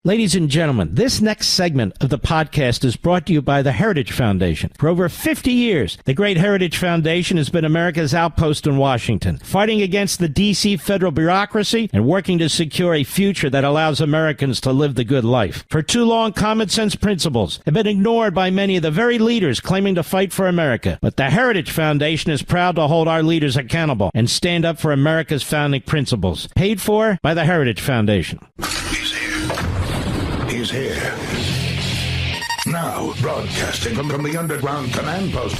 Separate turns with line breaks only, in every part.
Ladies and gentlemen, this next segment of the podcast is brought to you by the Heritage Foundation. For over 50 years, the Great Heritage Foundation has been America's outpost in Washington, fighting against the D.C. federal bureaucracy and working to secure a future that allows Americans to live the good life. For too long, common sense principles have been ignored by many of the very leaders claiming to fight for America. But the Heritage Foundation is proud to hold our leaders accountable and stand up for America's founding principles. Paid for by the Heritage Foundation.
He's here. Now, broadcasting from the underground command post,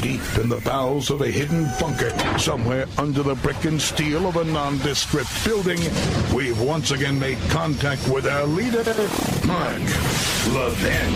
deep in the bowels of a hidden bunker, somewhere under the brick and steel of a nondescript building, we've once again made contact with our leader, Mark Levin.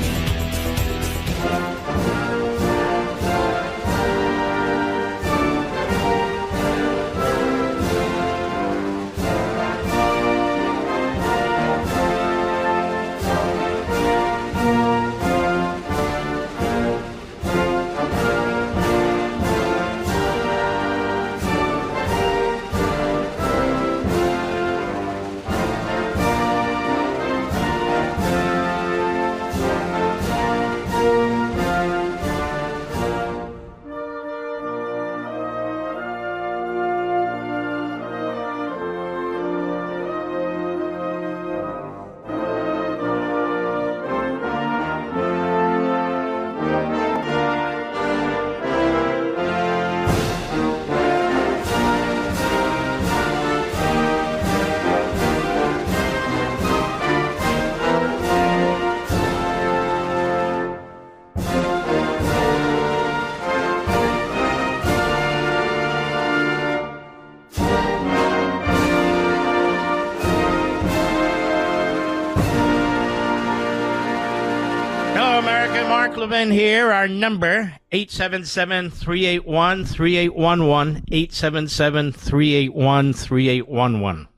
Levin here. Our number, 877-381-3811, 877-381-3811.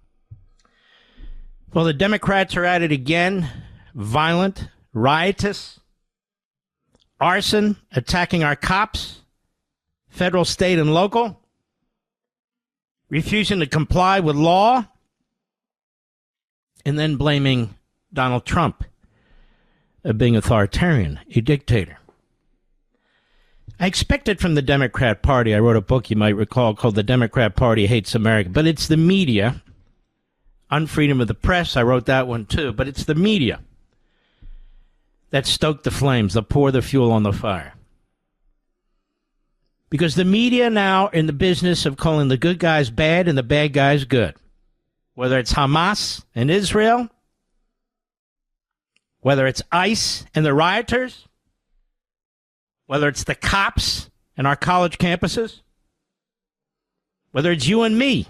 Well, the Democrats are at it again. Violent, riotous, arson, attacking our cops, federal, state, and local, refusing to comply with law, and then blaming Donald Trump of being authoritarian, a dictator. I expected from the Democrat Party, I wrote a book you might recall called The Democrat Party Hates America, but it's the media, unfreedom of the press, I wrote that one too, but it's the media that stoke the flames, that pour the fuel on the fire. Because the media now are in the business of calling the good guys bad and the bad guys good. Whether it's Hamas and Israel, whether it's ICE and the rioters, whether it's the cops and our college campuses, whether it's you and me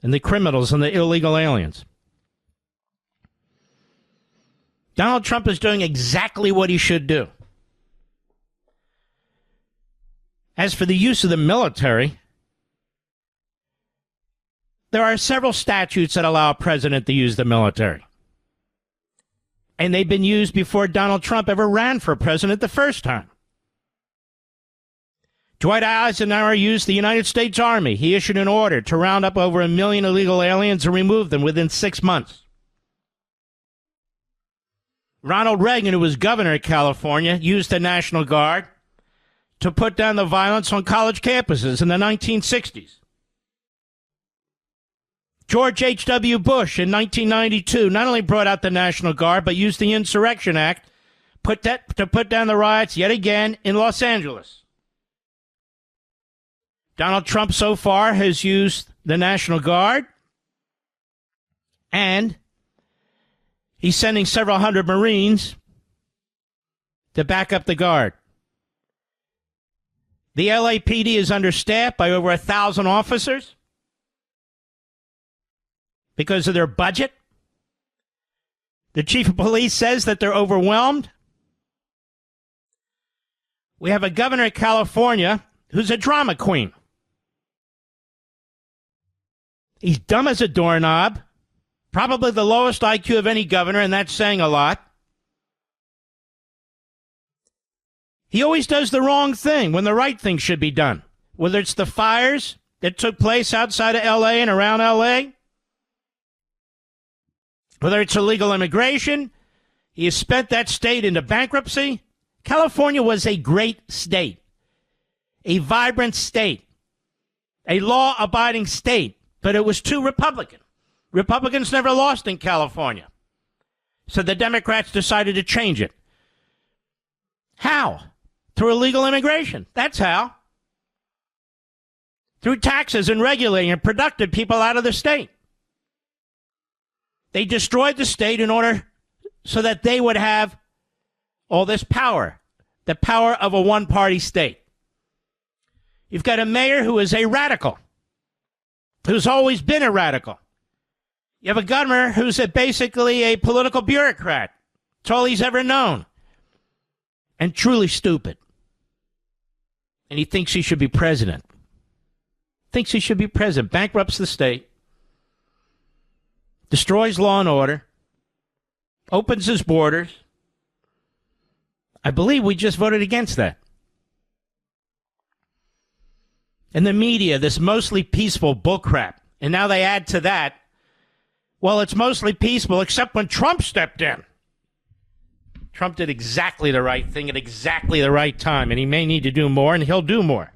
and the criminals and the illegal aliens. Donald Trump is doing exactly what he should do. As for the use of the military, there are several statutes that allow a president to use the military. And they've been used before Donald Trump ever ran for president the first time. Dwight Eisenhower used the United States Army. He issued an order to round up over 1 million illegal aliens and remove them within 6 months. Ronald Reagan, who was governor of California, used the National Guard to put down the violence on college campuses in the 1960s. George H.W. Bush in 1992 not only brought out the National Guard, but used the Insurrection Act to put down the riots yet again in Los Angeles. Donald Trump so far has used the National Guard, and he's sending several hundred Marines to back up the Guard. The LAPD is understaffed by over 1,000 officers because of their budget. The chief of police says that they're overwhelmed. We have a governor of California who's a drama queen. He's dumb as a doorknob, probably the lowest IQ of any governor, and that's saying a lot. He always does the wrong thing when the right thing should be done, whether it's the fires that took place outside of L.A. and around L.A., Whether it's illegal immigration, he has spent that state into bankruptcy. California was a great state, a vibrant state, a law-abiding state, but it was too Republican. Republicans never lost in California. So the Democrats decided to change it. How? Through illegal immigration. That's how. Through taxes and regulating and productive people out of the state. They destroyed the state in order so that they would have all this power, the power of a one-party state. You've got a mayor who is a radical, who's always been a radical. You have a governor who's basically a political bureaucrat. It's all he's ever known. And truly stupid. And he thinks he should be president. Thinks he should be president. Bankrupts the state. Destroys law and order. Opens his borders. I believe we just voted against that. And the media, this mostly peaceful bullcrap. And now they add to that, well, it's mostly peaceful except when Trump stepped in. Trump did exactly the right thing at exactly the right time, and he may need to do more, and he'll do more.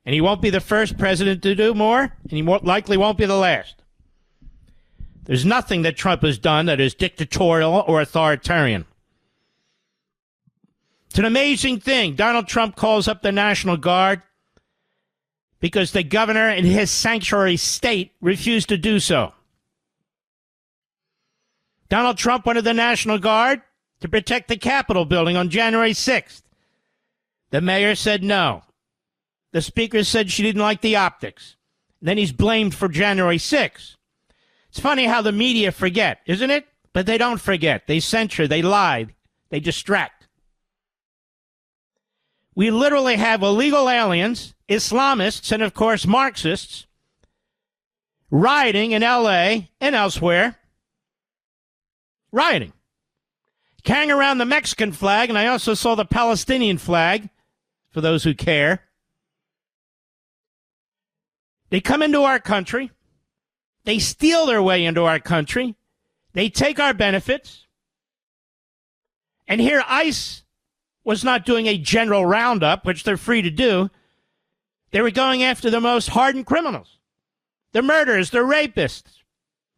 And he won't be the first president to do more, and he more likely won't be the last. There's nothing that Trump has done that is dictatorial or authoritarian. It's an amazing thing. Donald Trump calls up the National Guard because the governor in his sanctuary state refused to do so. Donald Trump wanted the National Guard to protect the Capitol building on January 6th. The mayor said no. The speaker said she didn't like the optics. Then he's blamed for January 6th. It's funny how the media forget, isn't it? But they don't forget. They censor, they lie, they distract. We literally have illegal aliens, Islamists, and of course Marxists rioting in L.A. and elsewhere. Rioting. Carrying around the Mexican flag, and I also saw the Palestinian flag, for those who care. They come into our country. They steal their way into our country. They take our benefits. And here ICE was not doing a general roundup, which they're free to do. They were going after the most hardened criminals. The murderers, the rapists,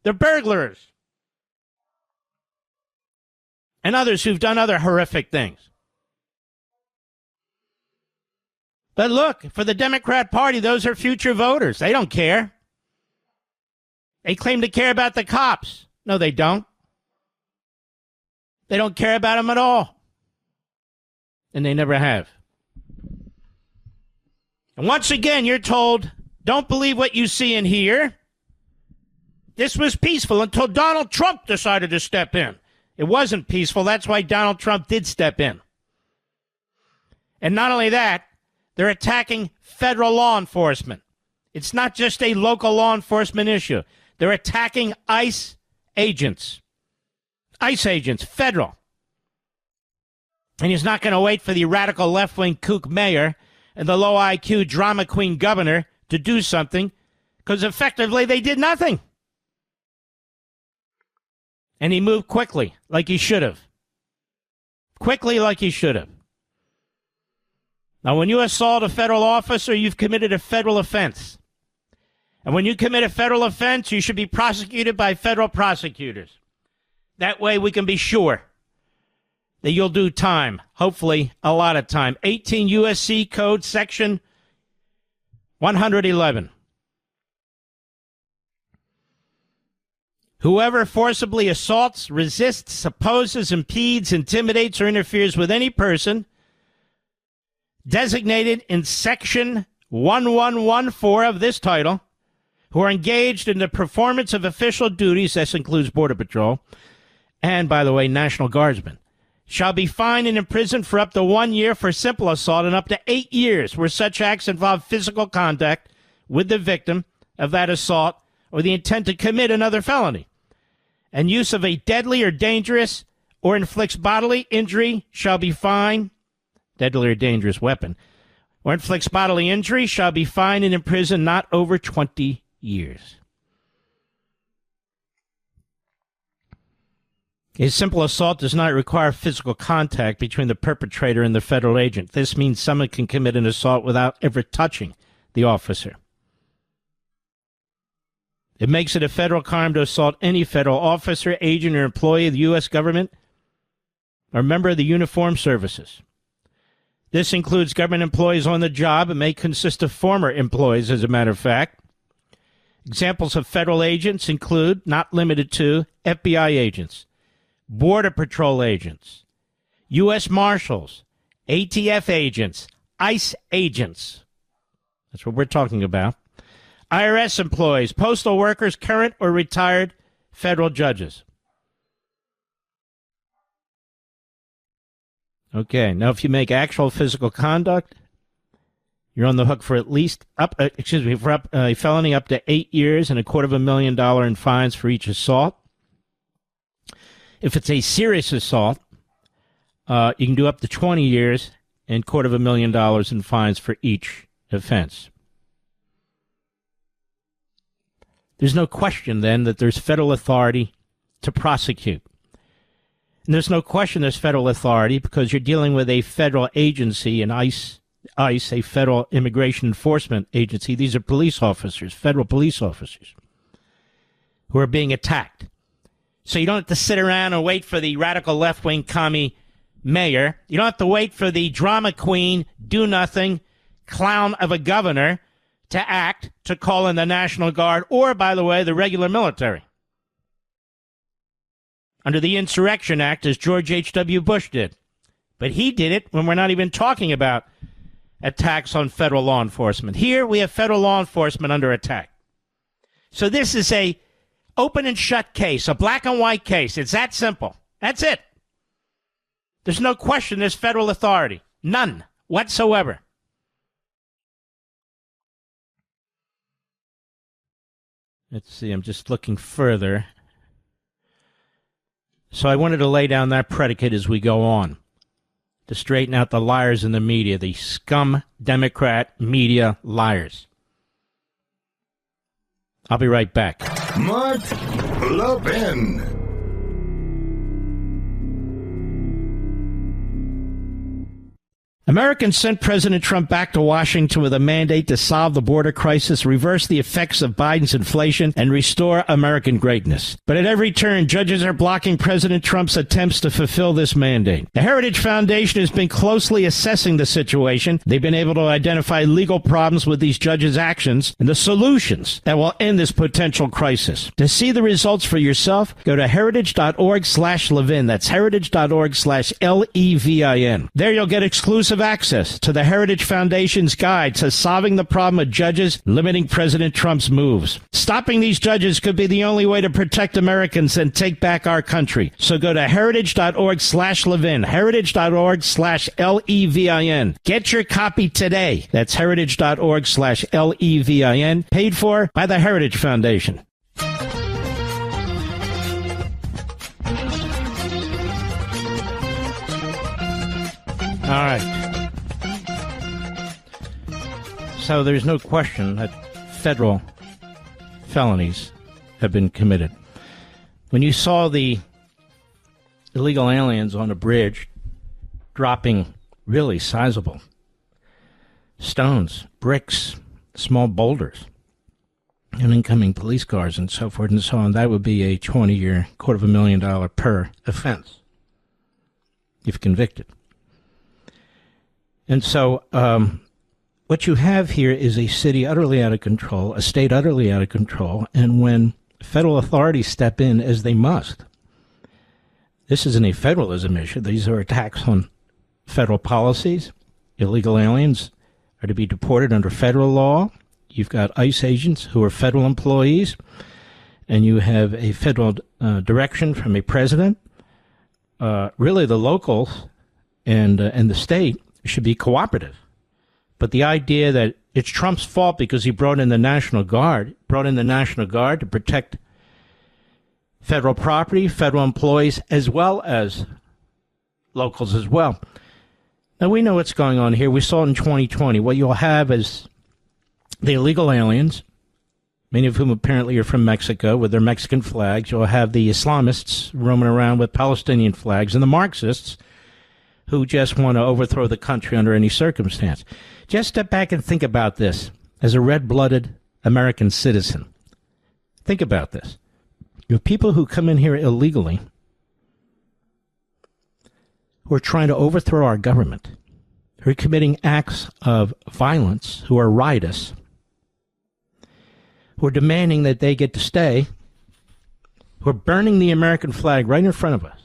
the burglars, and others who've done other horrific things. But look, for the Democrat Party, those are future voters. They don't care. They claim to care about the cops. No, they don't. They don't care about them at all. And they never have. And once again, you're told, don't believe what you see and hear. This was peaceful until Donald Trump decided to step in. It wasn't peaceful. That's why Donald Trump did step in. And not only that, they're attacking federal law enforcement. It's not just a local law enforcement issue. They're attacking ICE agents. ICE agents, federal. And he's not going to wait for the radical left-wing kook mayor and the low-IQ drama queen governor to do something, because effectively they did nothing. And he moved quickly, like he should have. Quickly, like he should have. Now, when you assault a federal officer, you've committed a federal offense. And when you commit a federal offense, you should be prosecuted by federal prosecutors. That way we can be sure that you'll do time, hopefully a lot of time. 18 USC Code Section 111. Whoever forcibly assaults, resists, opposes, impedes, intimidates, or interferes with any person designated in Section 1114 of this title, who are engaged in the performance of official duties, this includes Border Patrol, and, by the way, National Guardsmen, shall be fined and imprisoned for up to 1 year for simple assault and up to 8 years where such acts involve physical contact with the victim of that assault or the intent to commit another felony. And use of a deadly or dangerous or inflicts bodily injury shall be fined, deadly or dangerous weapon, or inflicts bodily injury shall be fined and imprisoned not over 20 years. A simple assault does not require physical contact between the perpetrator and the federal agent. This means someone can commit an assault without ever touching the officer. It makes it a federal crime to assault any federal officer, agent, or employee of the U.S. government or member of the uniformed services. This includes government employees on the job and may consist of former employees, as a matter of fact. Examples of federal agents include, not limited to, FBI agents, Border Patrol agents, U.S. Marshals, ATF agents, ICE agents. That's what we're talking about. IRS employees, postal workers, current or retired federal judges. Okay, now if you make actual physical conduct, you're on the hook for at least for a felony up to 8 years and $250,000 in fines for each assault. If it's a serious assault, you can do up to 20 years and $250,000 in fines for each offense. There's no question, then, that there's federal authority to prosecute. And there's no question there's federal authority because you're dealing with a federal agency, an ICE, a federal immigration enforcement agency. These are police officers, federal police officers, who are being attacked. So you don't have to sit around and wait for the radical left-wing commie mayor. You don't have to wait for the drama queen, do-nothing clown of a governor to act, to call in the National Guard, or, by the way, the regular military. Under the Insurrection Act, as George H.W. Bush did. But he did it when we're not even talking about attacks on federal law enforcement. Here, we have federal law enforcement under attack. So this is a open and shut case, a black and white case. It's that simple. That's it. There's no question there's federal authority. None whatsoever. Let's see, I'm just looking further. So I wanted to lay down that predicate as we go on, to straighten out the liars in the media, the scum Democrat media liars. I'll be right back.
Mark Levin.
Americans sent President Trump back to Washington with a mandate to solve the border crisis, reverse the effects of Biden's inflation, and restore American greatness. But at every turn, judges are blocking President Trump's attempts to fulfill this mandate. The Heritage Foundation has been closely assessing the situation. They've been able to identify legal problems with these judges' actions and the solutions that will end this potential crisis. To see the results for yourself, go to heritage.org/Levin. That's heritage.org/Levin. There you'll get exclusive access to the Heritage Foundation's guide to solving the problem of judges limiting President Trump's moves. Stopping these judges could be the only way to protect Americans and take back our country. So go to heritage.org/Levin, heritage.org/Levin. Get your copy today. That's heritage.org/Levin, paid for by the Heritage Foundation. All right. So there's no question that federal felonies have been committed. When you saw the illegal aliens on a bridge dropping really sizable stones, bricks, small boulders, and incoming police cars and so forth and so on, that would be a 20-year, $250,000 per offense if convicted. And so what you have here is a city utterly out of control, a state utterly out of control, and when federal authorities step in, as they must, this isn't a federalism issue. These are attacks on federal policies. Illegal aliens are to be deported under federal law. You've got ICE agents who are federal employees, and you have a federal direction from a president. Really, the locals and the state should be cooperative. But the idea that it's Trump's fault because he brought in the National Guard to protect federal property, federal employees, as well as locals as well. Now, we know what's going on here. We saw it in 2020. What you'll have is the illegal aliens many of whom apparently are from Mexico with their Mexican flags. You'll have the Islamists roaming around with Palestinian flags, and the Marxists who just want to overthrow the country under any circumstance. Just step back and think about this as a red-blooded American citizen. Think about this. You have people who come in here illegally who are trying to overthrow our government, who are committing acts of violence, who are riotous, who are demanding that they get to stay, who are burning the American flag right in front of us,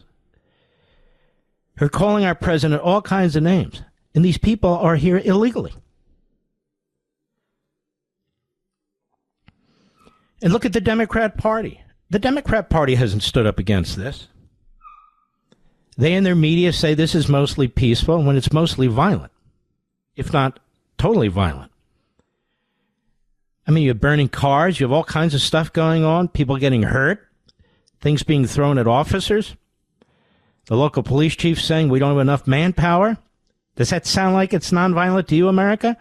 who are calling our president all kinds of names. And these people are here illegally. And look at the Democrat Party. The Democrat Party hasn't stood up against this. They and their media say this is mostly peaceful when it's mostly violent, if not totally violent. I mean, you're burning cars, you have all kinds of stuff going on, people getting hurt, things being thrown at officers. The local police chief saying we don't have enough manpower. Does that sound like it's nonviolent to you, America?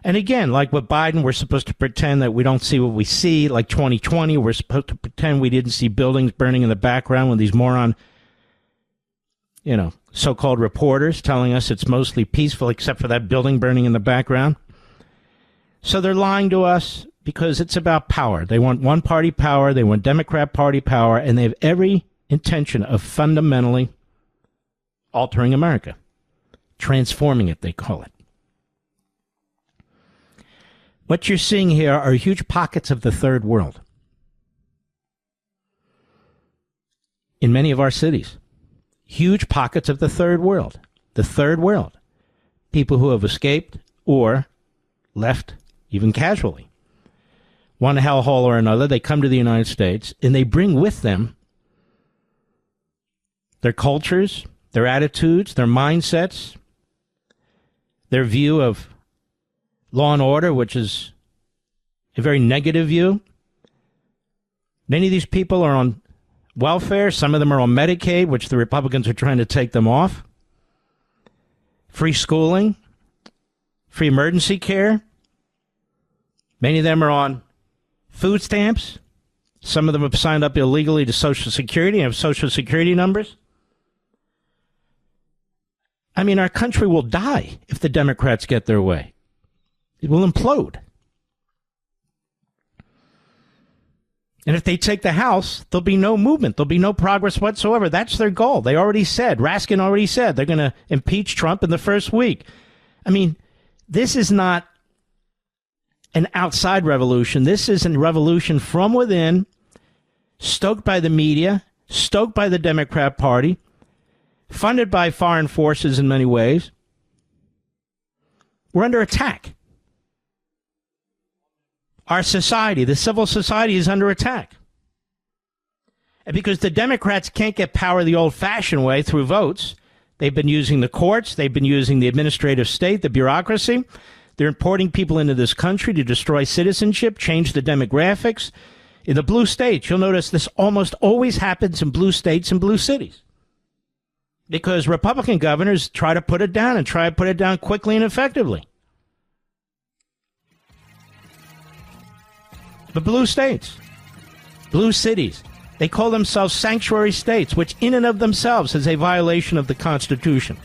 And again, like with Biden, we're supposed to pretend that we don't see what we see. Like 2020, we're supposed to pretend we didn't see buildings burning in the background when these moron, so-called reporters telling us it's mostly peaceful except for that building burning in the background. So they're lying to us because it's about power. They want one-party power, they want Democrat Party power, and they have every intention of fundamentally altering America. Transforming it, they call it. What you're seeing here are huge pockets of the third world in many of our cities. Huge pockets of the third world. The third world. People who have escaped or left, even casually. One hellhole or another, they come to the United States and they bring with them their cultures, their attitudes, their mindsets, their view of law and order, which is a very negative view. Many of these people are on welfare. Some of them are on Medicaid, which the Republicans are trying to take them off. Free schooling, free emergency care. Many of them are on food stamps. Some of them have signed up illegally to Social Security and have Social Security numbers. I mean, our country will die if the Democrats get their way. It will implode. And if they take the House, there'll be no movement. There'll be no progress whatsoever. That's their goal. They already said, Raskin already said, they're going to impeach Trump in the first week. I mean, this is not an outside revolution. This is a revolution from within, stoked by the media, stoked by the Democrat Party, funded by foreign forces in many ways. We're under attack. Our society, the civil society, is under attack. And because the Democrats can't get power the old-fashioned way through votes, they've been using the courts, they've been using the administrative state, the bureaucracy. They're importing people into this country to destroy citizenship, change the demographics. In the blue states, you'll notice this almost always happens in blue states and blue cities. Because Republican governors try to put it down and try to put it down quickly and effectively. The blue states, blue cities, they call themselves sanctuary states, which in and of themselves is a violation of the Constitution.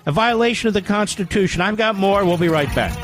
A violation of the Constitution. I've got more. We'll be right back.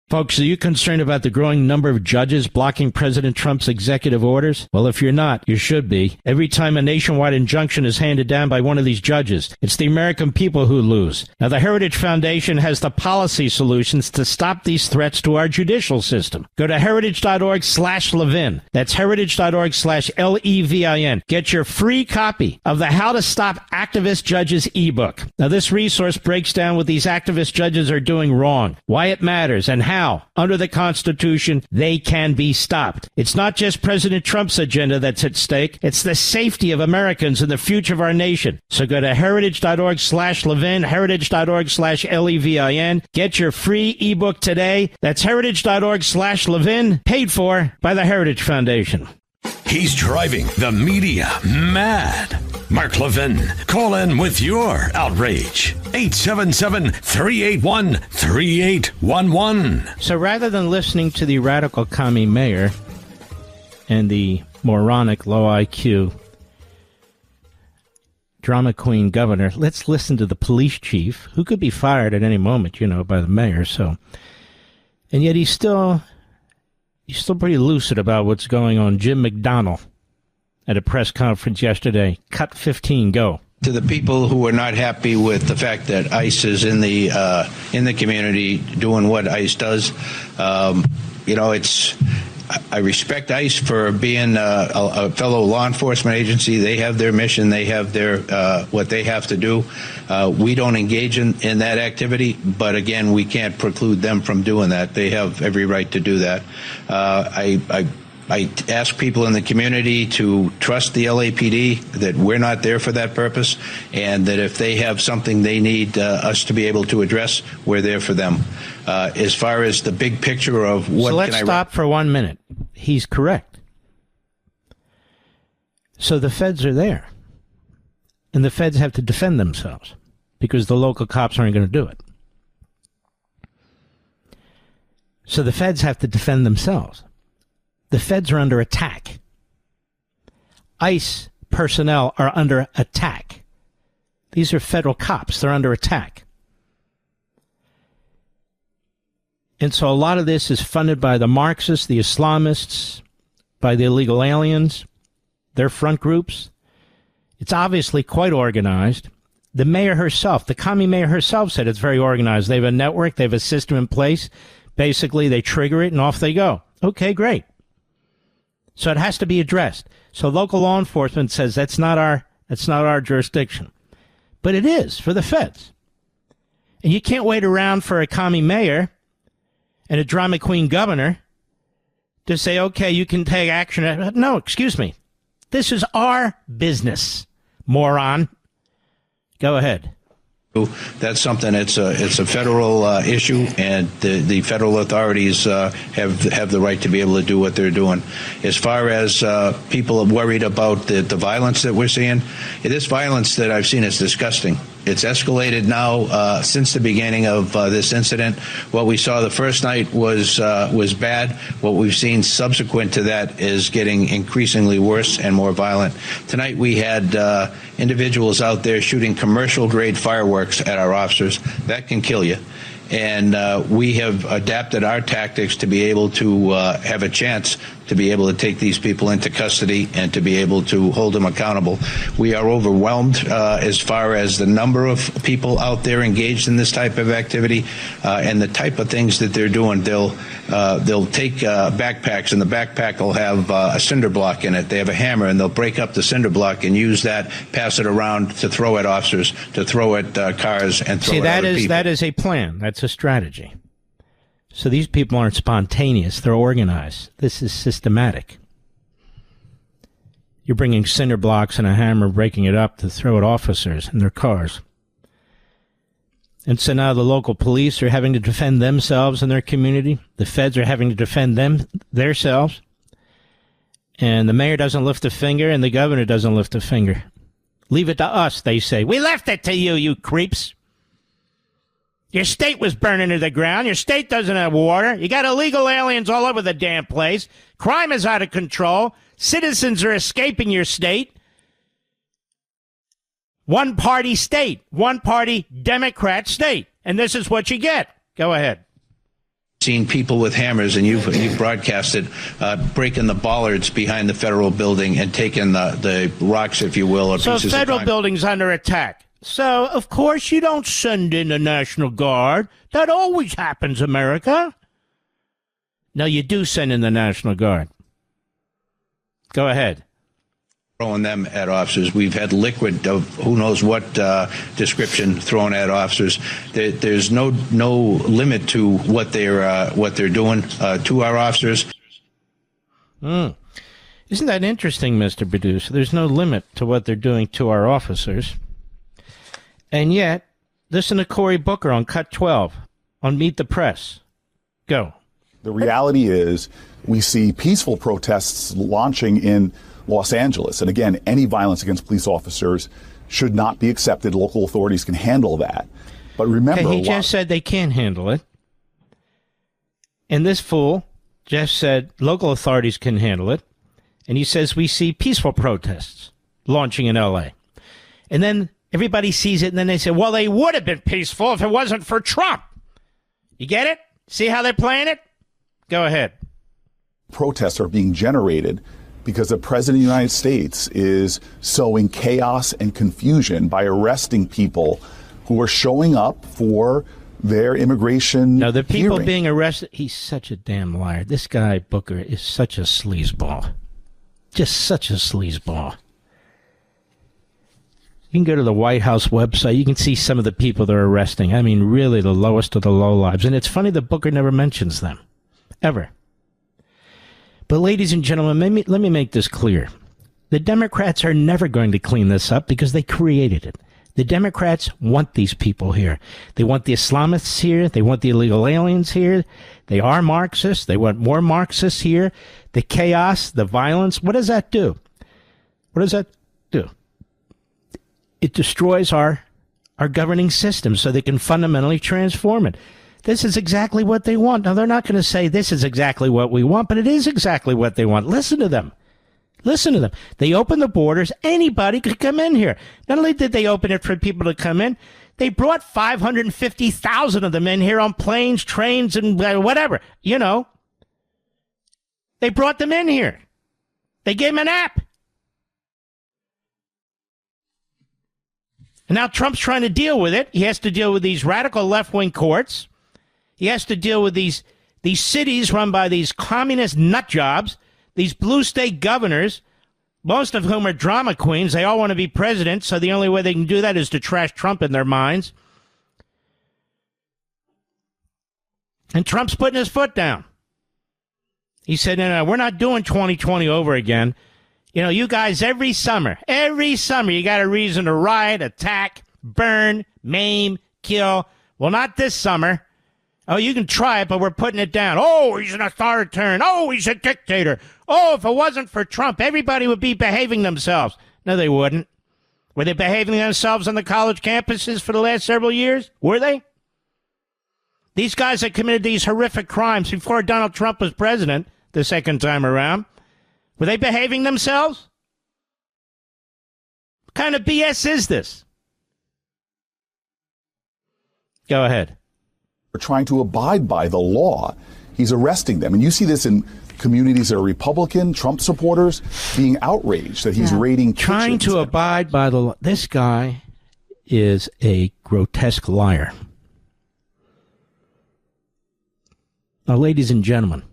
Folks, are you concerned about the growing number of judges blocking President Trump's executive orders? Well, if you're not, you should be. Every time a nationwide injunction is handed down by one of these judges, it's the American people who lose. Now, the Heritage Foundation has the policy solutions to stop these threats to our judicial system. Go to heritage.org/Levin. That's heritage.org/Levin. Get your free copy of the How to Stop Activist Judges ebook. Now, this resource breaks down what these activist judges are doing wrong, why it matters, and how, under the Constitution, they can be stopped. It's not just President Trump's agenda that's at stake. It's the safety of Americans and the future of our nation. So go to heritage.org/Levin, heritage.org/Levin. Get your free ebook today. That's heritage.org/Levin, paid for by the Heritage Foundation.
He's driving the media mad. Mark Levin. Call in with your outrage. 877-381-3811.
So rather than listening to the radical commie mayor and the moronic low IQ drama queen governor, let's listen to the police chief, who could be fired at any moment, by the mayor. So, and yet he's still pretty lucid about what's going on. Jim McDonnell at a press conference yesterday. Cut 15, go.
To the people who are not happy with the fact that ICE is in the community doing what ICE does, I respect ICE for being a fellow law enforcement agency. They have their mission. They have their what they have to do. We don't engage in that activity, but again, we can't preclude them from doing that. They have every right to do that. I ask people in the community to trust the LAPD, that we're not there for that purpose, and that if they have something they need us to be able to address, we're there for them. As far as the big picture of what
so let's stop for 1 minute. He's correct. So the feds are there, and the feds have to defend themselves because the local cops aren't going to do it. So the feds have to defend themselves. The feds are under attack. ICE personnel are under attack. These are federal cops. They're under attack. And so a lot of this is funded by the Marxists, the Islamists, by the illegal aliens, their front groups. It's obviously quite organized. The mayor herself, the commie mayor herself, said it's very organized. They have a network. They have a system in place. Basically, they trigger it and off they go. Okay, great. So it has to be addressed. So local law enforcement says that's not our jurisdiction. But it is for the feds. And you can't wait around for a commie mayor and a drama queen governor to say, okay, you can take action. No, excuse me. This is our business, moron. Go ahead.
That's something. It's a federal issue, and the federal authorities have the right to be able to do what they're doing. As far as people are worried about the violence that we're seeing, this violence that I've seen is disgusting. It's escalated now since the beginning of this incident. What we saw the first night was bad. What we've seen subsequent to that is getting increasingly worse and more violent. Tonight we had individuals out there shooting commercial-grade fireworks at our officers. That can kill you. And we have adapted our tactics to be able to have a chance to be able to take these people into custody and to be able to hold them accountable. We are overwhelmed as far as the number of people out there engaged in this type of activity and the type of things that they're doing. They'll take backpacks, and the backpack will have a cinder block in it. They have a hammer, and they'll break up the cinder block and use that, pass it around to throw at officers, to throw at cars, and throw at other people.
That is a plan. That's a strategy. So these people aren't spontaneous. They're organized. This is systematic. You're bringing cinder blocks and a hammer, breaking it up to throw at officers in their cars. And so now the local police are having to defend themselves and their community. The feds are having to defend themselves. And the mayor doesn't lift a finger, and the governor doesn't lift a finger. Leave it to us, they say. We left it to you, you creeps. Your state was burning to the ground. Your state doesn't have water. You got illegal aliens all over the damn place. Crime is out of control. Citizens are escaping your state. One-party state. One-party Democrat state. And this is what you get. Go ahead.
Seen people with hammers, and you've broadcasted breaking the bollards behind the federal building and taking the rocks, if you will, or
so
pieces of
federal
concrete.
building's under attack. So, of course, you don't send in the National Guard. That always happens, America. No, you do send in the National Guard. Go ahead.
Throwing them at officers. We've had liquid of who knows what description thrown at officers. There's no limit to what they're doing to our officers.
Isn't that interesting, Mr. Producer? There's no limit to what they're doing to our officers. And yet, listen to Cory Booker on Cut 12 on Meet the Press. Go.
The reality is we see peaceful protests launching in Los Angeles. And again, any violence against police officers should not be accepted. Local authorities can handle that. But remember...
Okay, he just said they can't handle it. And this fool just said local authorities can handle it. And he says we see peaceful protests launching in L.A. And then everybody sees it, and then they say, well, they would have been peaceful if it wasn't for Trump. You get it? See how they're playing it? Go ahead.
Protests are being generated because the President of the United States is sowing chaos and confusion by arresting people who are showing up for their immigration
No, the people
hearing.
being arrested, he's such a damn liar. This guy, Booker, is such a sleazeball. Just such a sleazeball. You can go to the White House website. You can see some of the people they're arresting. I mean, really the lowest of the lowlives. And it's funny that Booker never mentions them. Ever. But ladies and gentlemen, let me make this clear. The Democrats are never going to clean this up because they created it. The Democrats want these people here. They want the Islamists here. They want the illegal aliens here. They are Marxists. They want more Marxists here. The chaos, the violence. What does that do? What does that do? It destroys our governing system so they can fundamentally transform it. This is exactly what they want. Now, they're not going to say this is exactly what we want, but it is exactly what they want. Listen to them. Listen to them. They open the borders. Anybody could come in here. Not only did they open it for people to come in, they brought 550,000 of them in here on planes, trains, and whatever. You know. They brought them in here. They gave them an app. And now Trump's trying to deal with it. He has to deal with these radical left-wing courts. He has to deal with these cities run by these communist nut jobs, these blue state governors, most of whom are drama queens. They all want to be president, so the only way they can do that is to trash Trump in their minds. And Trump's putting his foot down. He said, no, we're not doing 2020 over again. You know, you guys, every summer, you got a reason to riot, attack, burn, maim, kill. Well, not this summer. Oh, you can try it, but we're putting it down. Oh, he's an authoritarian. Oh, he's a dictator. Oh, if it wasn't for Trump, everybody would be behaving themselves. No, they wouldn't. Were they behaving themselves on the college campuses for the last several years? Were they? These guys that committed these horrific crimes before Donald Trump was president the second time around, were they behaving themselves? What kind of BS is this? Go ahead.
Are trying to abide by the law. He's arresting them. And you see this in communities that are Republican, Trump supporters, being outraged that he's raiding kitchens.
Trying to abide by the law. This guy is a grotesque liar. Now, ladies and gentlemen,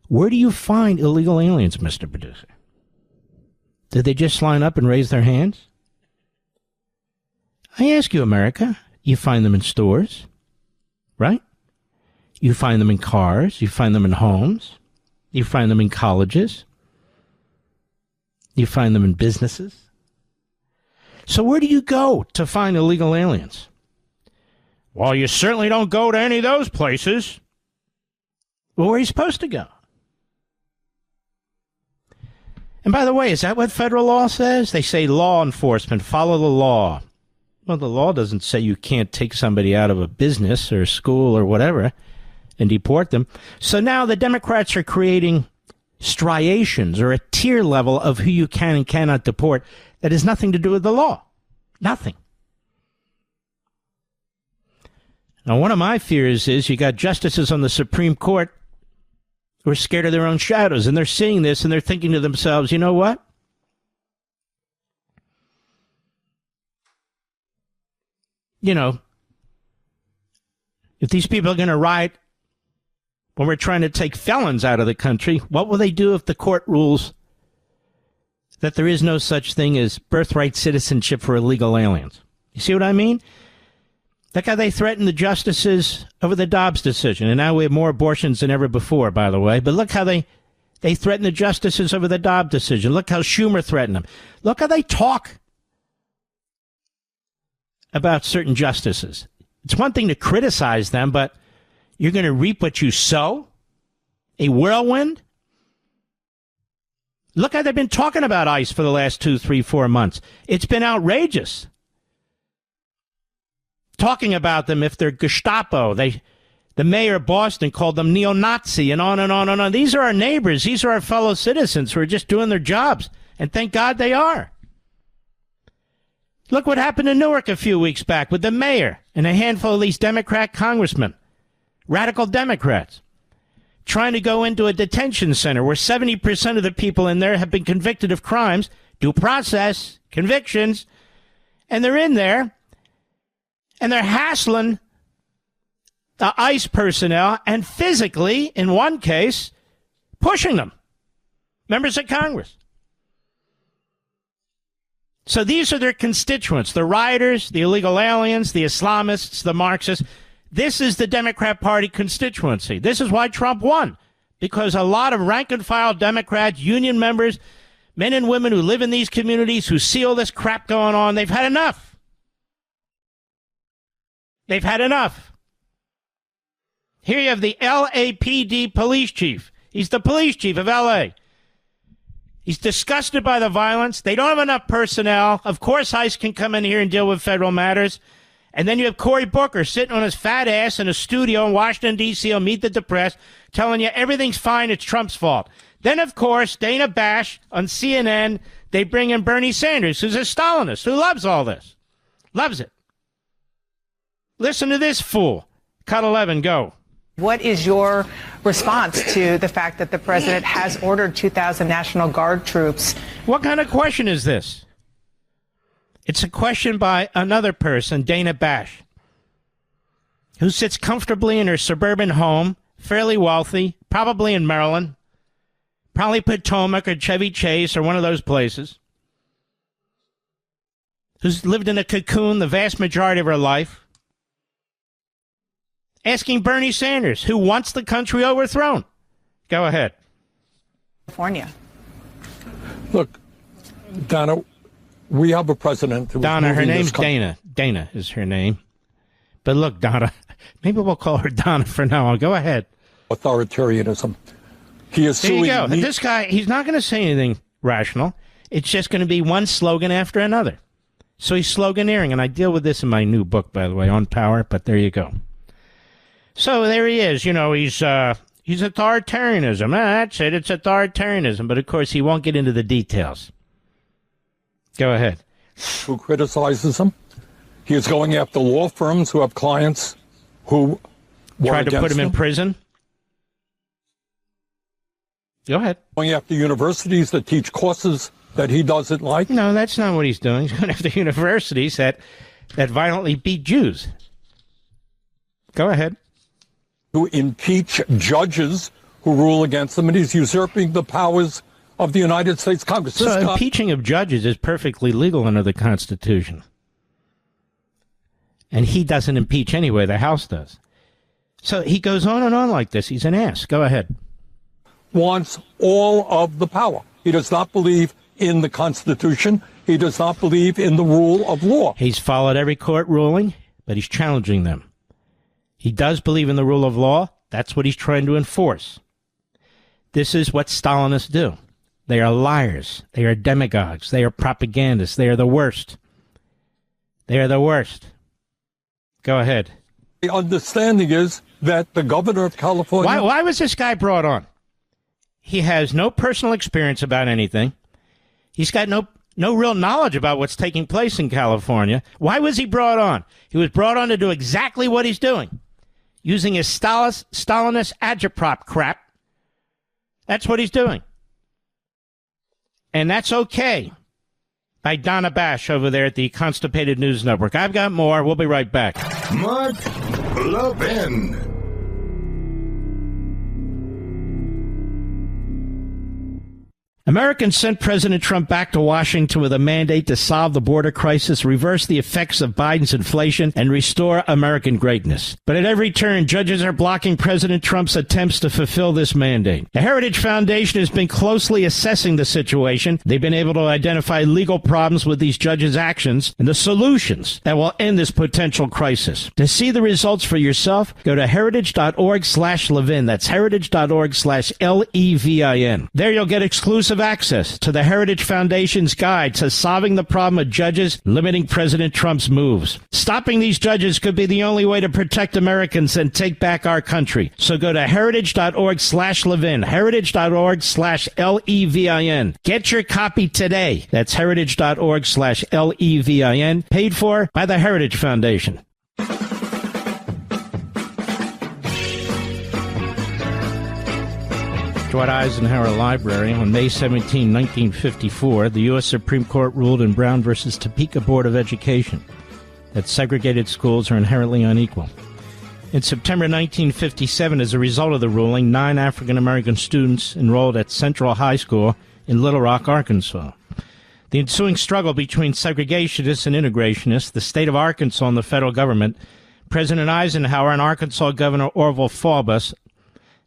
where do you find illegal aliens, Mr. Producer? Did they just line up and raise their hands? I ask you, America, you find them in stores, right? You find them in cars. You find them in homes. You find them in colleges. You find them in businesses. So where do you go to find illegal aliens? Well, you certainly don't go to any of those places. Well, where are you supposed to go? And by the way, is that what federal law says? They say law enforcement, follow the law. Well, the law doesn't say you can't take somebody out of a business or school or whatever and deport them. So now the Democrats are creating striations or a tier level of who you can and cannot deport that has nothing to do with the law. Nothing. Now, one of my fears is you got justices on the Supreme Court who are scared of their own shadows, and they're seeing this and they're thinking to themselves, you know what? You know, if these people are going to riot when we're trying to take felons out of the country, what will they do if the court rules that there is no such thing as birthright citizenship for illegal aliens? You see what I mean? Look how they threatened the justices over the Dobbs decision. And now we have more abortions than ever before, by the way. But look how they threatened the justices over the Dobbs decision. Look how Schumer threatened them. Look how they talk about certain justices. It's one thing to criticize them, but You're going to reap what you sow? A whirlwind? Look how they've been talking about ICE for the last 2, 3, 4 months. It's been outrageous. Talking about them if they're Gestapo. The mayor of Boston called them neo-Nazi and on and on and on. These are our neighbors. These are our fellow citizens who are just doing their jobs. And thank God they are. Look what happened in Newark a few weeks back with the mayor and a handful of these Democrat congressmen, radical Democrats, trying to go into a detention center where 70% of the people in there have been convicted of crimes, due process, convictions, and they're in there, and they're hassling the ICE personnel and physically, in one case, pushing them, members of Congress. So these are their constituents, the rioters, the illegal aliens, the Islamists, the Marxists. This is the Democrat Party constituency. This is why Trump won, because a lot of rank-and-file Democrats, union members, men and women who live in these communities, who see all this crap going on, they've had enough. They've had enough. Here you have the LAPD police chief. He's the police chief of L.A. He's disgusted by the violence. They don't have enough personnel. Of course, ICE can come in here and deal with federal matters. And then you have Cory Booker sitting on his fat ass in a studio in Washington, D.C. on Meet the Press, telling you everything's fine, it's Trump's fault. Then, of course, Dana Bash on CNN, they bring in Bernie Sanders, who's a Stalinist, who loves all this. Loves it. Listen to this fool. Cut 11, go.
What is your response to the fact that the president has ordered 2,000 National Guard troops?
What kind of question is this? It's a question by another person, Dana Bash, who sits comfortably in her suburban home, fairly wealthy, probably in Maryland, probably Potomac or Chevy Chase or one of those places, who's lived in a cocoon the vast majority of her life, asking Bernie Sanders, who wants the country overthrown. Go ahead.
California.
Look, Donna, we have a president who
Donna, her name's Dana. Dana is her name. But look, Donna, maybe we'll call her Donna for now on. Go ahead.
Authoritarianism. He is
there you
suing
go. This guy, he's not going to say anything rational. It's just going to be one slogan after another. So he's sloganeering, and I deal with this in my new book, by the way, on power, but there you go. So there he is. You know, he's authoritarianism. That's it. It's authoritarianism. But, of course, he won't get into the details. Go ahead.
Who criticizes him. He is going after law firms who have clients who
tried to put him in prison. Go ahead.
Going after universities that teach courses that he doesn't like.
No, that's not what he's doing. He's going after universities that violently beat Jews. Go ahead.
To impeach judges who rule against them, and he's usurping the powers of the United States Congress.
So impeaching of judges is perfectly legal under the Constitution. And he doesn't impeach anyway, the House does. So he goes on and on like this. He's an ass. Go ahead.
Wants all of the power. He does not believe in the Constitution. He does not believe in the rule of law.
He's followed every court ruling, but he's challenging them. He does believe in the rule of law. That's what he's trying to enforce. This is what Stalinists do. They are liars. They are demagogues. They are propagandists. They are the worst. They are the worst. Go ahead.
The understanding is that the governor of California...
Why was this guy brought on? He has no personal experience about anything. He's got no real knowledge about what's taking place in California. Why was he brought on? He was brought on to do exactly what he's doing. Using his Stalinist agitprop crap. That's what he's doing. And that's okay. By Donna Bash over there at the Constipated News Network. I've got more. We'll be right back.
Mark Levin.
Americans sent President Trump back to Washington with a mandate to solve the border crisis, reverse the effects of Biden's inflation, and restore American greatness. But at every turn, judges are blocking President Trump's attempts to fulfill this mandate. The Heritage Foundation has been closely assessing the situation. They've been able to identify legal problems with these judges' actions and the solutions that will end this potential crisis. To see the results for yourself, go to heritage.org/Levin. That's heritage.org/Levin. There you'll get exclusive access to the Heritage Foundation's guide to solving the problem of judges limiting President Trump's moves. Stopping these judges could be the only way to protect Americans and take back our country. So go to heritage.org/Levin, heritage.org/Levin. Get your copy today. That's heritage.org/Levin, paid for by the Heritage Foundation. Dwight Eisenhower Library. On May 17, 1954, the U.S. Supreme Court ruled in Brown v. Topeka Board of Education that segregated schools are inherently unequal. In September 1957, as a result of the ruling, 9 African-American students enrolled at Central High School in Little Rock, Arkansas. The ensuing struggle between segregationists and integrationists, the state of Arkansas and the federal government, President Eisenhower and Arkansas Governor Orville Faubus,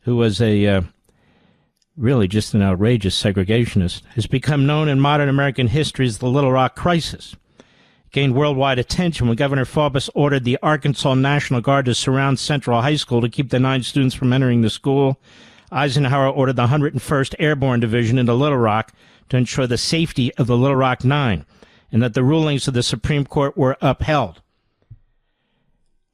who was really just an outrageous segregationist, has become known in modern American history as the Little Rock crisis. It gained worldwide attention when Governor Faubus ordered the Arkansas National Guard to surround Central High School to keep the 9 students from entering the school. Eisenhower ordered the 101st Airborne Division into Little Rock to ensure the safety of the Little Rock Nine and that the rulings of the Supreme Court were upheld.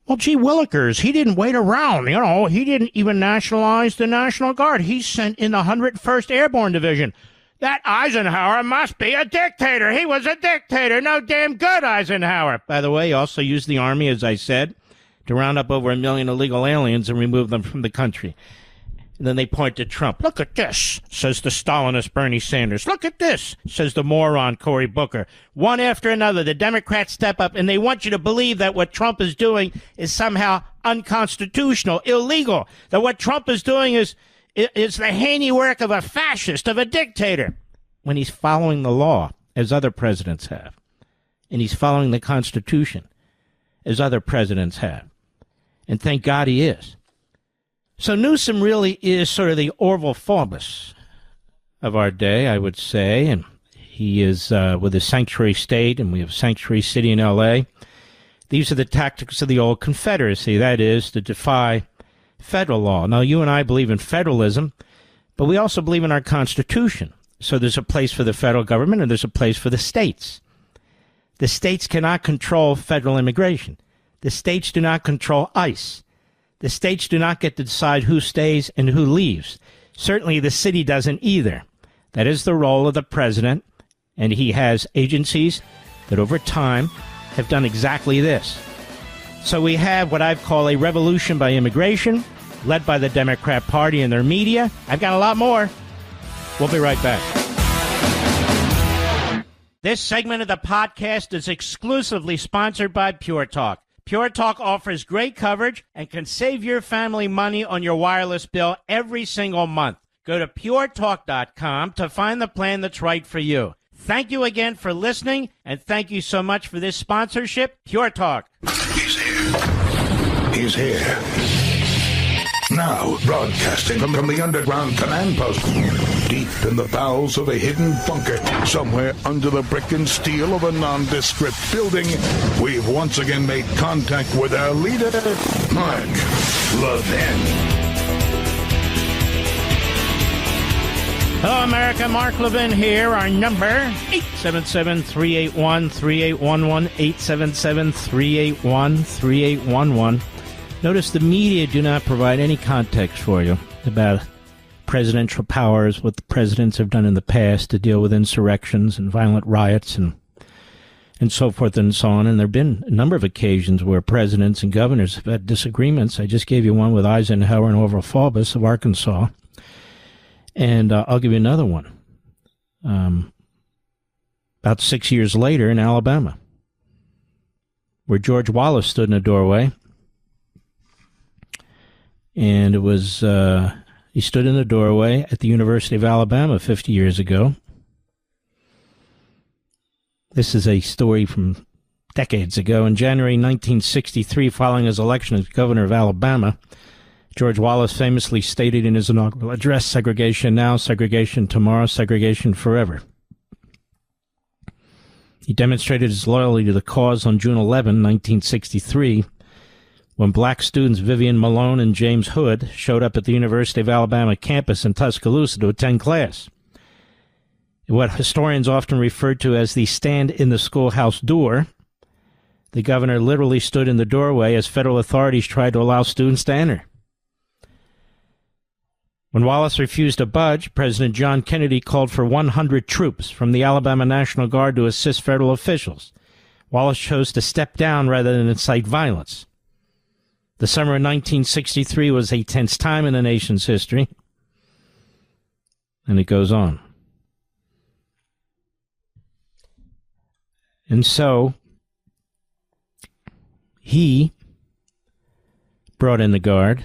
Well, gee willikers, he didn't wait around, he didn't even nationalize the National Guard. He sent in the 101st Airborne Division. That Eisenhower must be a dictator. He was a dictator. No damn good, Eisenhower. By the way, he also used the Army, as I said, to round up over 1 million illegal aliens and remove them from the country. And then they point to Trump. Look at this, says the Stalinist Bernie Sanders. Look at this, says the moron Cory Booker. One after another, the Democrats step up, and they want you to believe that what Trump is doing is somehow unconstitutional, illegal, that what Trump is doing is the handiwork of a fascist, of a dictator, when he's following the law, as other presidents have. And he's following the Constitution, as other presidents have. And thank God he is. So Newsom really is sort of the Orville Faubus of our day, I would say, and he is with his sanctuary state, and we have sanctuary city in L.A. These are the tactics of the old Confederacy, that is, to defy federal law. Now, you and I believe in federalism, but we also believe in our Constitution. So there's a place for the federal government, and there's a place for the states. The states cannot control federal immigration. The states do not control ICE. The states do not get to decide who stays and who leaves. Certainly the city doesn't either. That is the role of the president, and he has agencies that over time have done exactly this. So we have what I've called a revolution by immigration, led by the Democrat Party and their media. I've got a lot more. We'll be right back. This segment of the podcast is exclusively sponsored by Pure Talk. Pure Talk offers great coverage and can save your family money on your wireless bill every single month. Go to puretalk.com to find the plan that's right for you. Thank you again for listening, and thank you so much for this sponsorship, Pure Talk.
He's here. He's here. Now, broadcasting from the underground command post, deep in the bowels of a hidden bunker, somewhere under the brick and steel of a nondescript building, we've once again made contact with our leader, Mark Levin.
Hello, America. Mark Levin here. Our number, 877-381-3811, 877-381-3811. Notice the media do not provide any context for you about presidential powers, what the presidents have done in the past to deal with insurrections and violent riots and so forth and so on. And there have been a number of occasions where presidents and governors have had disagreements. I just gave you one with Eisenhower and Orville Faubus of Arkansas. And I'll give you another one. About 6 years later in Alabama, where George Wallace stood in a doorway. And it was He stood in the doorway at the University of Alabama 50 years ago. This is a story from decades ago. In January 1963, following his election as governor of Alabama, George Wallace famously stated in his inaugural address, "Segregation now, segregation tomorrow, segregation forever." He demonstrated his loyalty to the cause on June 11, 1963, when black students Vivian Malone and James Hood showed up at the University of Alabama campus in Tuscaloosa to attend class. What historians often refer to as the stand in the schoolhouse door, the governor literally stood in the doorway as federal authorities tried to allow students to enter. When Wallace refused to budge, President John Kennedy called for 100 troops from the Alabama National Guard to assist federal officials. Wallace chose to step down rather than incite violence. The summer of 1963 was a tense time in the nation's history. And it goes on. And so, he brought in the Guard.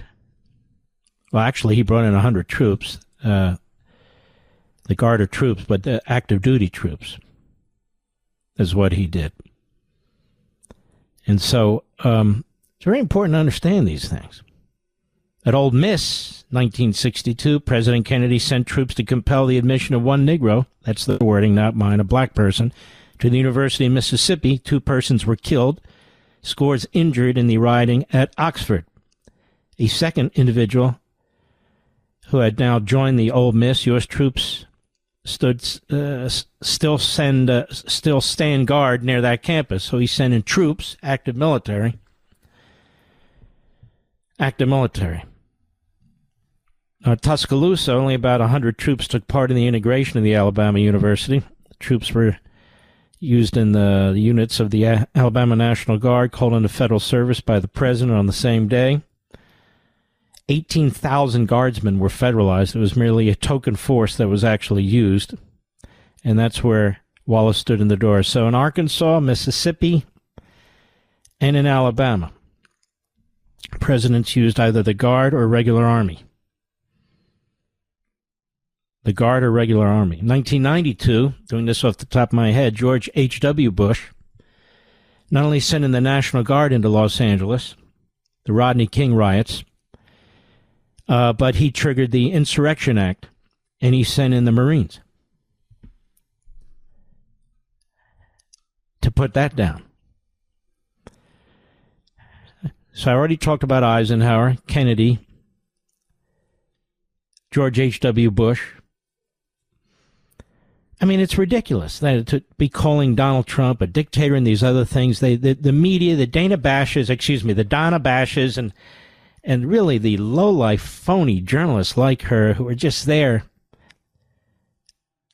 Well, actually, he brought in 100 troops. The Guard are troops, but the active duty troops is what he did. And so, it's very important to understand these things. At Ole Miss, 1962, President Kennedy sent troops to compel the admission of one Negro, that's the wording, not mine, a black person, to the University of Mississippi. 2 persons were killed, scores injured in the rioting at Oxford. A second individual who had now joined the Ole Miss, U.S. troops still stand guard near that campus. So he sent in troops, active military. Tuscaloosa, only about 100 troops took part in the integration of the Alabama University. The troops were used in the units of the Alabama National Guard called into federal service by the president on the same day. 18,000 guardsmen were federalized. It was merely a token force that was actually used. And that's where Wallace stood in the door. So in Arkansas, Mississippi, and in Alabama, presidents used either the Guard or regular Army. The Guard or regular Army. 1992, doing this off the top of my head, George H.W. Bush not only sent in the National Guard into Los Angeles, the Rodney King riots, but he triggered the Insurrection Act, and he sent in the Marines to put that down. So I already talked about Eisenhower, Kennedy, George H.W. Bush. I mean, it's ridiculous that to be calling Donald Trump a dictator and these other things. The media, the Dana Bashes, the Donna Bashes, and really the low-life, phony journalists like her who are just there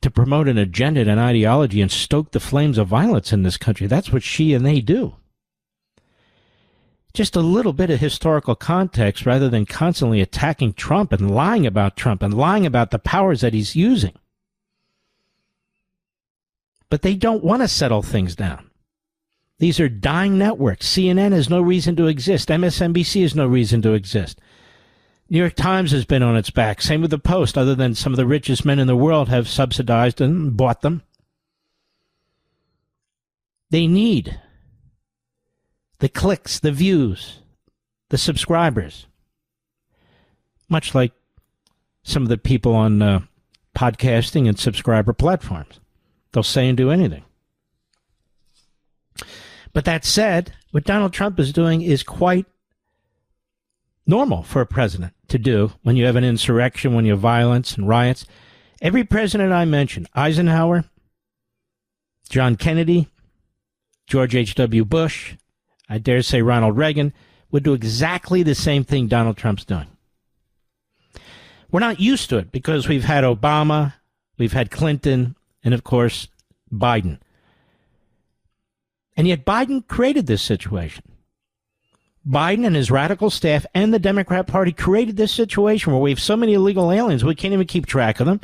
to promote an agenda and an ideology and stoke the flames of violence in this country. That's what she and they do. Just a little bit of historical context rather than constantly attacking Trump and lying about the powers that he's using. But they don't want to settle things down. These are dying networks. CNN has no reason to exist. MSNBC has no reason to exist. New York Times has been on its back. Same with the Post, other than some of the richest men in the world have subsidized and bought them. They need the clicks, the views, the subscribers. Much like some of the people on podcasting and subscriber platforms. They'll say and do anything. But that said, what Donald Trump is doing is quite normal for a president to do when you have an insurrection, when you have violence and riots. Every president I mentioned, Eisenhower, John Kennedy, George H.W. Bush, I dare say Ronald Reagan, would do exactly the same thing Donald Trump's doing. We're not used to it because we've had Obama, we've had Clinton, and of course, Biden. And yet Biden created this situation. Biden and his radical staff and the Democrat Party created this situation where we have so many illegal aliens, we can't even keep track of them.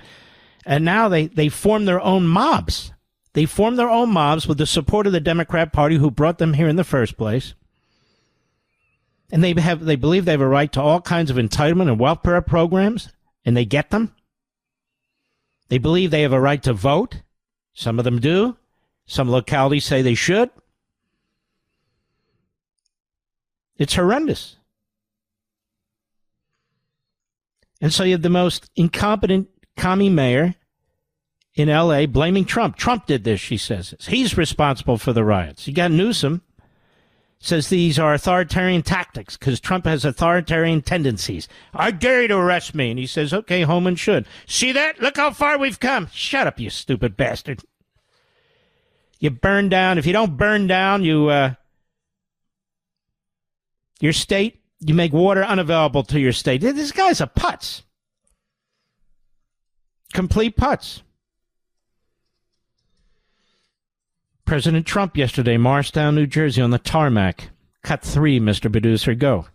And now they form their own mobs. They form their own mobs with the support of the Democrat Party who brought them here in the first place. And they believe they have a right to all kinds of entitlement and welfare programs and they get them. They believe they have a right to vote. Some of them do. Some localities say they should. It's horrendous. And so you have the most incompetent commie mayor in L.A. blaming Trump. Trump did this, she says. He's responsible for the riots. You got Newsom, says these are authoritarian tactics because Trump has authoritarian tendencies. I dare you to arrest me. And he says, okay, Homan should. See that? Look how far we've come. Shut up, you stupid bastard. You burn down. If you don't burn down, your state, you make water unavailable to your state. This guy's a putz. Complete putz. President Trump yesterday, Morristown, New Jersey, on the tarmac. Cut 3, Mr. Producer, go.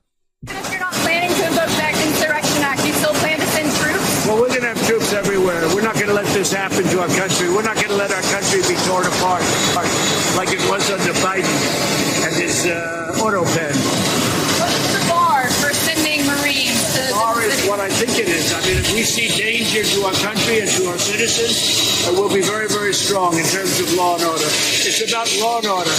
If you're not planning to invoke that Insurrection Act, you still plan to send troops?
Well, we're going to have troops everywhere. We're not going to let this happen to our country. We're not going to let our country be torn apart like it was under Biden and his auto pen.
What's the bar for sending Marines to
the bar is what I think it is. I mean, if we see danger to our country and to our citizens, we'll be very, very strong in terms of law and order. It's about law and order.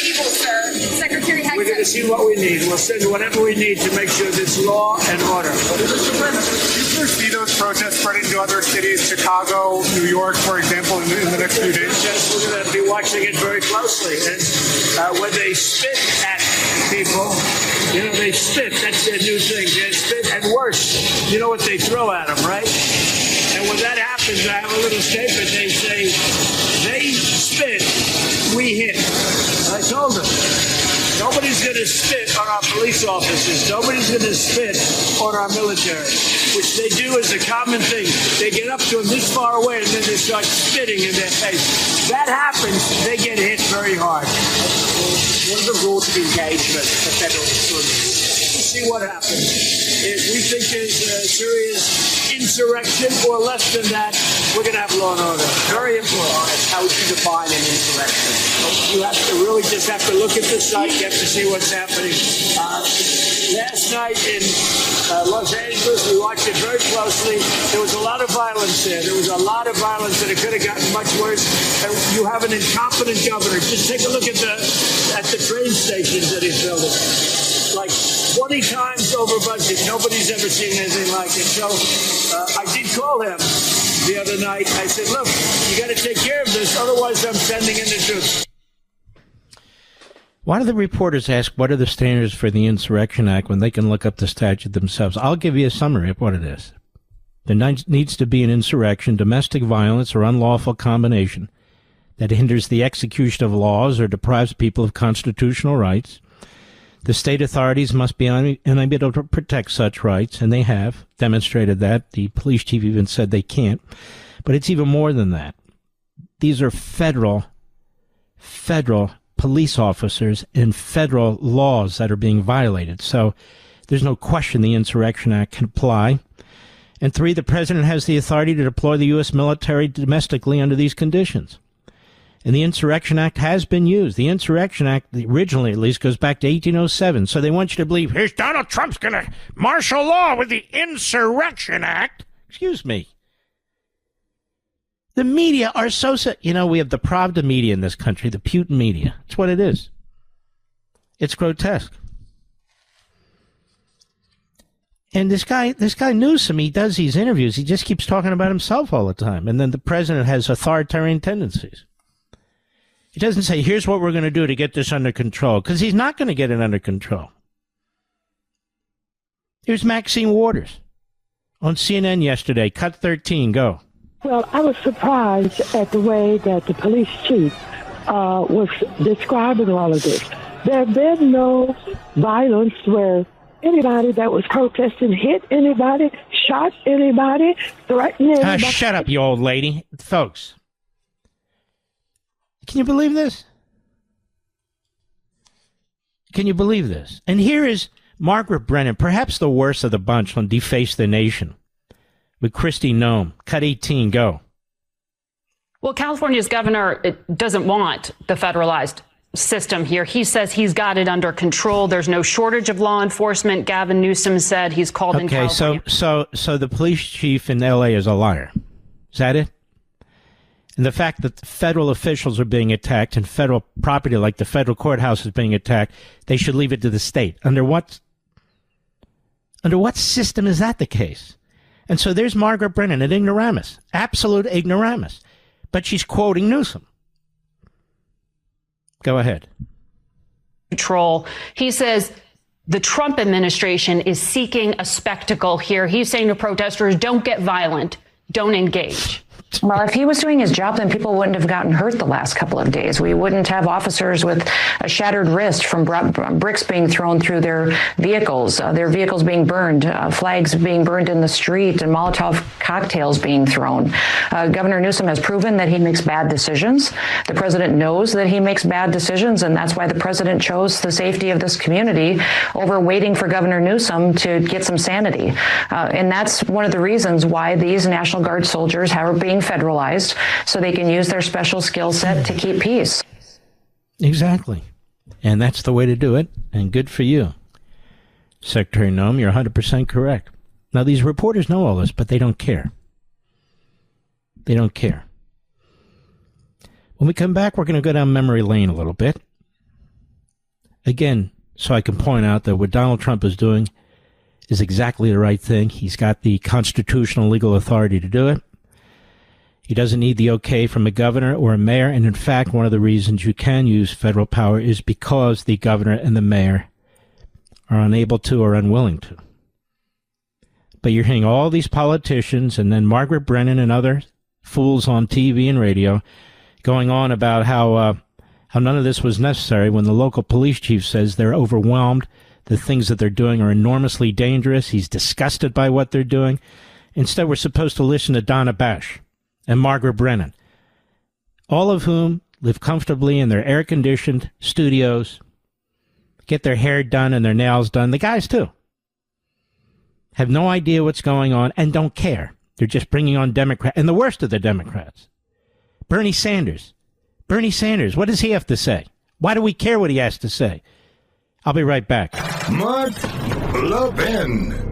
Evil, sir. Secretary Hexon.
We're going to see what we need. We'll send whatever we need to make sure there's law and order.
Do you foresee those protests spreading to other cities, Chicago, New York, for example, in the next few days?
Yes, we're going to be watching it very closely. And when they spit at people, they spit. That's their new thing. They spit, and worse, you know what they throw at them, right? And when that happens, I have a little statement. They say, they spit, we hit. I told them, nobody's going to spit on our police officers. Nobody's going to spit on our military, which they do as a common thing. They get up to them this far away, and then they start spitting in their face. That happens, they get hit very hard. What are the rules of engagement for federal soldiers? We'll see what happens. If we think there's a serious insurrection or less than that, we're going to have law and order. Very important.
How would you define an insurrection?
You have to really just have to look at the site. You have to see what's happening. Last night in Los Angeles, we watched it very closely. There was a lot of violence there. There was a lot of violence, and it could have gotten much worse. And you have an incompetent governor. Just take a look at the train stations that he's building. Like 20 times over budget. Nobody's ever seen anything like it. So I did call him the other night. I said, look, you got to take care of this. Otherwise, I'm sending in the troops.
Why do the reporters ask what are the standards for the Insurrection Act when they can look up the statute themselves? I'll give you a summary of what it is. There needs to be an insurrection, domestic violence, or unlawful combination that hinders the execution of laws or deprives people of constitutional rights. The state authorities must be unable to protect such rights, and they have demonstrated that. The police chief even said they can't. But it's even more than that. These are federal police officers and federal laws that are being violated. So there's no question the Insurrection Act can apply. And 3, the president has the authority to deploy the U.S. military domestically under these conditions. And the Insurrection Act has been used. The Insurrection Act, originally at least, goes back to 1807. So they want you to believe, here's Donald Trump's going to martial law with the Insurrection Act. Excuse me. The media are so... we have the Pravda media in this country, the Putin media. It's what it is. It's grotesque. And this guy Newsom, he does these interviews. He just keeps talking about himself all the time. And then the president has authoritarian tendencies. He doesn't say, here's what we're going to do to get this under control, because he's not going to get it under control. Here's Maxine Waters on CNN yesterday. Cut 13, go.
Well, I was surprised at the way that the police chief was describing all of this. There had been no violence where anybody that was protesting hit anybody, shot anybody, threatened anybody.
Shut up, you old lady. Folks. Can you believe this? Can you believe this? And here is Margaret Brennan, perhaps the worst of the bunch on Deface the Nation, with Kristi Noem. Cut 18, go.
Well, California's governor doesn't want the federalized system here. He says he's got it under control. There's no shortage of law enforcement. Gavin Newsom said he's called in California.
So the police chief in L.A. is a liar. Is that it? And the fact that federal officials are being attacked and federal property like the federal courthouse is being attacked, they should leave it to the state. Under what system is that the case? And so there's Margaret Brennan, an ignoramus, absolute ignoramus. But she's quoting Newsom. Go ahead.
Control. He says the Trump administration is seeking a spectacle here. He's saying to protesters, don't get violent, don't engage.
Well, if he was doing his job, then people wouldn't have gotten hurt the last couple of days. We wouldn't have officers with a shattered wrist from bricks being thrown through their vehicles being burned, flags being burned in the street, and Molotov cocktails being thrown. Governor Newsom has proven that he makes bad decisions. The president knows that he makes bad decisions, and that's why the president chose the safety of this community over waiting for Governor Newsom to get some sanity. And that's one of the reasons why these National Guard soldiers are being federalized, so they can use their special skill set to keep peace.
Exactly. And that's the way to do it. And good for you. Secretary Noem, you're 100% correct. Now, these reporters know all this, but they don't care. They don't care. When we come back, we're going to go down memory lane a little bit. Again, so I can point out that what Donald Trump is doing is exactly the right thing. He's got the constitutional legal authority to do it. He doesn't need the okay from a governor or a mayor. And in fact, one of the reasons you can use federal power is because the governor and the mayor are unable to or unwilling to. But you're hearing all these politicians and then Margaret Brennan and other fools on TV and radio going on about how none of this was necessary when the local police chief says they're overwhelmed. The things that they're doing are enormously dangerous. He's disgusted by what they're doing. Instead, we're supposed to listen to Donna Bash and Margaret Brennan, all of whom live comfortably in their air-conditioned studios, get their hair done and their nails done. The guys, too, have no idea what's going on and don't care. They're just bringing on Democrats, and the worst of the Democrats. Bernie Sanders. Bernie Sanders, what does he have to say? Why do we care what he has to say? I'll be right back.
Mark Levin.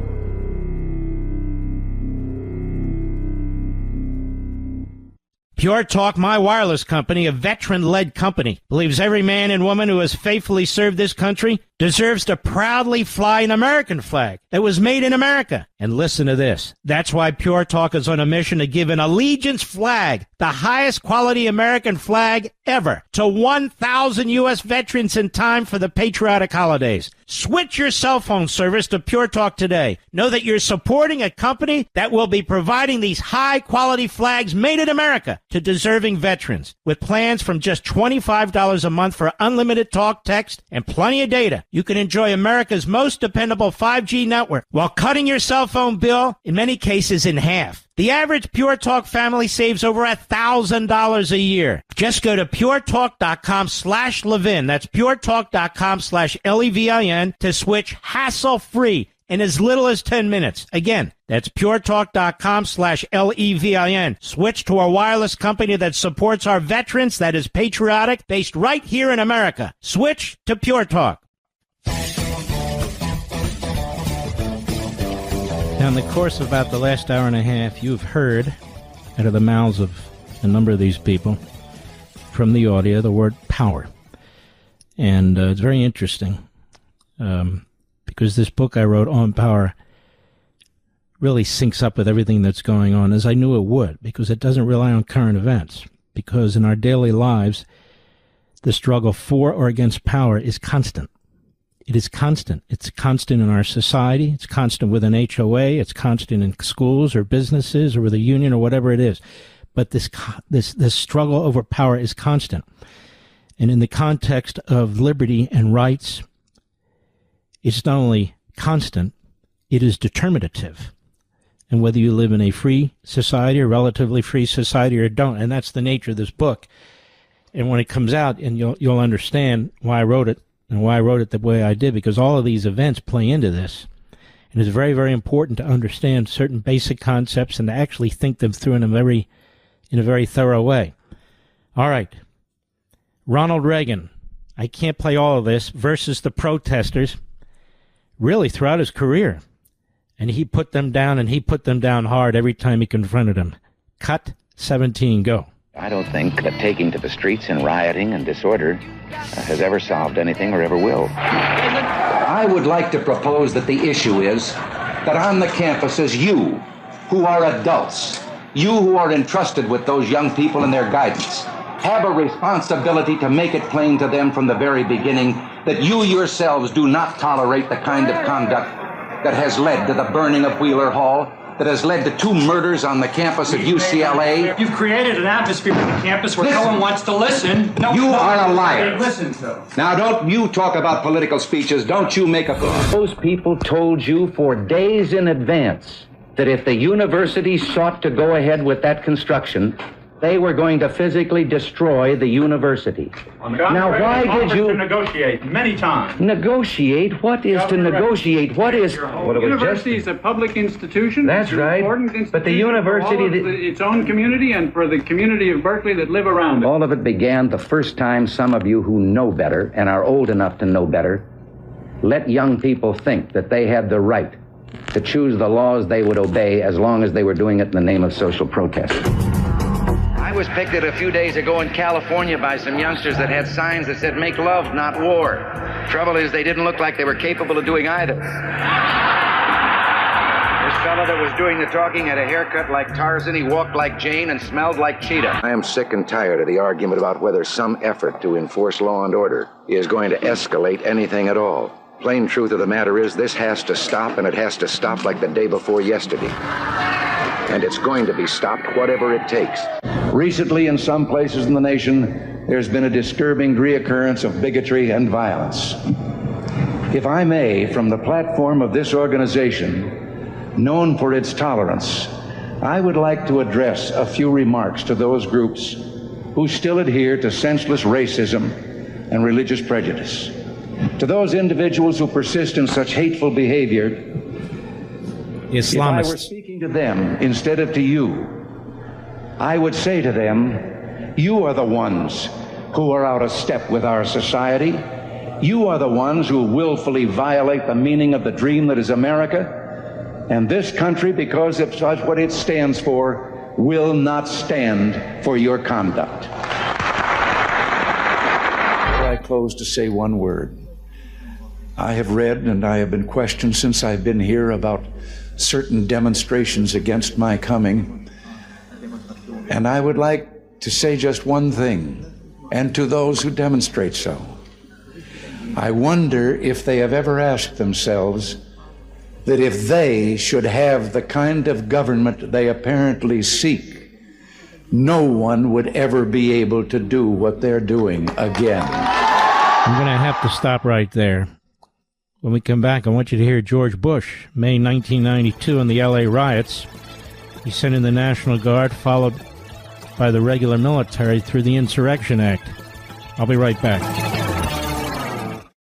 Pure Talk, my wireless company, a veteran-led company, believes every man and woman who has faithfully served this country deserves to proudly fly an American flag that was made in America. And listen to this. That's why Pure Talk is on a mission to give an allegiance flag, the highest quality American flag ever, to 1,000 U.S. veterans in time for the patriotic holidays. Switch your cell phone service to Pure Talk today. Know that you're supporting a company that will be providing these high-quality flags made in America to deserving veterans. With plans from just $25 a month for unlimited talk, text, and plenty of data, you can enjoy America's most dependable 5G network while cutting your cell phone bill, in many cases, in half. The average Pure Talk family saves over $1,000 a year. Just go to puretalk.com/Levin. That's puretalk.com/Levin to switch hassle-free in as little as 10 minutes. Again, that's puretalk.com/Levin. Switch to a wireless company that supports our veterans, that is patriotic, based right here in America. Switch to Pure Talk. Now, in the course of about the last hour and a half, you've heard out of the mouths of a number of these people from the audio the word power. And it's very interesting because this book I wrote on power really syncs up with everything that's going on, as I knew it would, because it doesn't rely on current events. Because in our daily lives, the struggle for or against power is constant. It is constant. It's constant in our society. It's constant with an HOA. It's constant in schools or businesses or with a union or whatever it is. But this struggle over power is constant. And in the context of liberty and rights, it's not only constant, it is determinative. And whether you live in a free society or relatively free society or don't, and that's the nature of this book. And when it comes out, and you'll understand why I wrote it, and why I wrote it the way I did, because all of these events play into this. And it's very, very important to understand certain basic concepts and to actually think them through in a very thorough way. All right. Ronald Reagan I can't play all of this, versus the protesters, really throughout his career. And he put them down, and he put them down hard every time he confronted them. Cut 17, go.
I don't think that taking to the streets and rioting and disorder has ever solved anything or ever will.
I would like to propose that the issue is that on the campuses, you, who are adults, you who are entrusted with those young people and their guidance, have a responsibility to make it plain to them from the very beginning that you yourselves do not tolerate the kind of conduct that has led to the burning of Wheeler Hall, that has led to 2 murders on the campus of UCLA.
You've created an atmosphere on the campus where no one wants to listen.
You are a liar.
Listen to.
Now, don't you talk about political speeches. Don't you make a...
Those people told you for days in advance that if the university sought to go ahead with that construction, they were going to physically destroy the university.
Now, why did you negotiate many times?
Negotiate? What is to negotiate? What is?
The university is a public institution.
That's right. But the university,
its own community, and for the community of Berkeley that live around it.
All of it began the first time some of you who know better and are old enough to know better let young people think that they had the right to choose the laws they would obey as long as they were doing it in the name of social protest. I was picked a few days ago in California by some youngsters that had signs that said, "Make love, not war." Trouble is, they didn't look like they were capable of doing either. This fellow that was doing the talking had a haircut like Tarzan, he walked like Jane, and smelled like Cheetah. I am sick and tired of the argument about whether some effort to enforce law and order is going to escalate anything at all. Plain truth of the matter is, this has to stop, and it has to stop like the day before yesterday. And it's going to be stopped, whatever it takes. Recently, in some places in the nation, there's been a disturbing reoccurrence of bigotry and violence. If I may, from the platform of this organization, known for its tolerance, I would like to address a few remarks to those groups who still adhere to senseless racism and religious prejudice. To those individuals who persist in such hateful behavior, Islamists. If I were speaking to them instead of to you, I would say to them, you are the ones who are out of step with our society. You are the ones who willfully violate the meaning of the dream that is America. And this country, because of what it stands for, will not stand for your conduct. I close to say one word. I have read and I have been questioned since I've been here about certain demonstrations against my coming. And I would like to say just one thing, and to those who demonstrate so. I wonder if they have ever asked themselves that if they should have the kind of government they apparently seek, no one would ever be able to do what they're doing again.
I'm going to have to stop right there. When we come back, I want you to hear George Bush, May 1992, in the L.A. riots. He sent in the National Guard, followed by the regular military through the Insurrection Act. I'll be right back.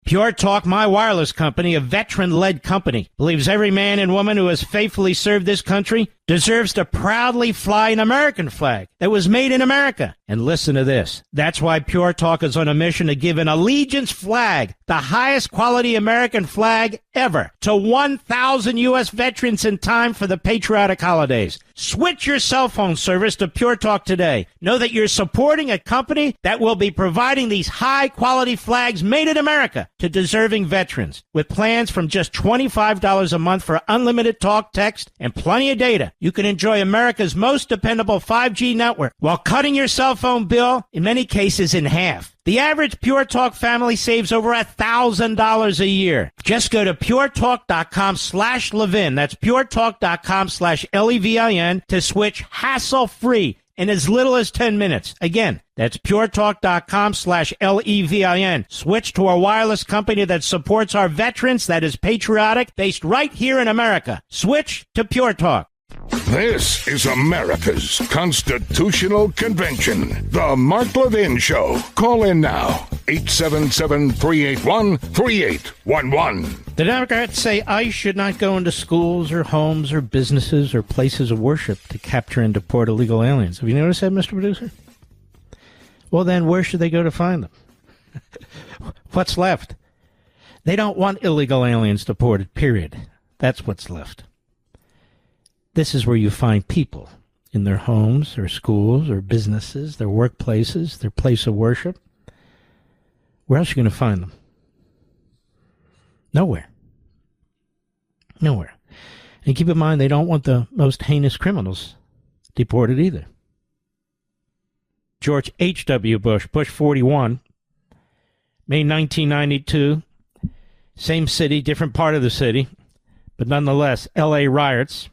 Pure Talk, my wireless company, a veteran-led company, believes every man and woman who has faithfully served this country deserves to proudly fly an American flag that was made in America. And listen to this. That's why Pure Talk is on a mission to give an allegiance flag, the highest quality American flag ever, to 1,000 U.S. veterans in time for the patriotic holidays. Switch your cell phone service to Pure Talk today. Know that you're supporting a company that will be providing these high-quality flags made in America to deserving veterans. With plans from just $25 a month for unlimited talk, text, and plenty of data, you can enjoy America's most dependable 5G network while cutting your cell phone bill, in many cases, in half. The average Pure Talk family saves over $1,000 a year. Just go to puretalk.com/Levin. That's puretalk.com/Levin to switch hassle-free in as little as 10 minutes. Again, that's puretalk.com/Levin. Switch to a wireless company that supports our veterans, that is patriotic, based right here in America. Switch to Pure Talk.
This is America's Constitutional Convention, The Mark Levin Show. Call in now, 877-381-3811.
The Democrats say ICE should not go into schools or homes or businesses or places of worship to capture and deport illegal aliens. Have you noticed that, Mr. Producer? Well, then where should they go to find them? What's left? They don't want illegal aliens deported, period. That's what's left. This is where you find people in their homes or schools or businesses, their workplaces, their place of worship. Where else are you going to find them? Nowhere. Nowhere. And keep in mind, they don't want the most heinous criminals deported either. George H.W. Bush, Bush 41, May 1992, same city, different part of the city, but nonetheless, L.A. riots.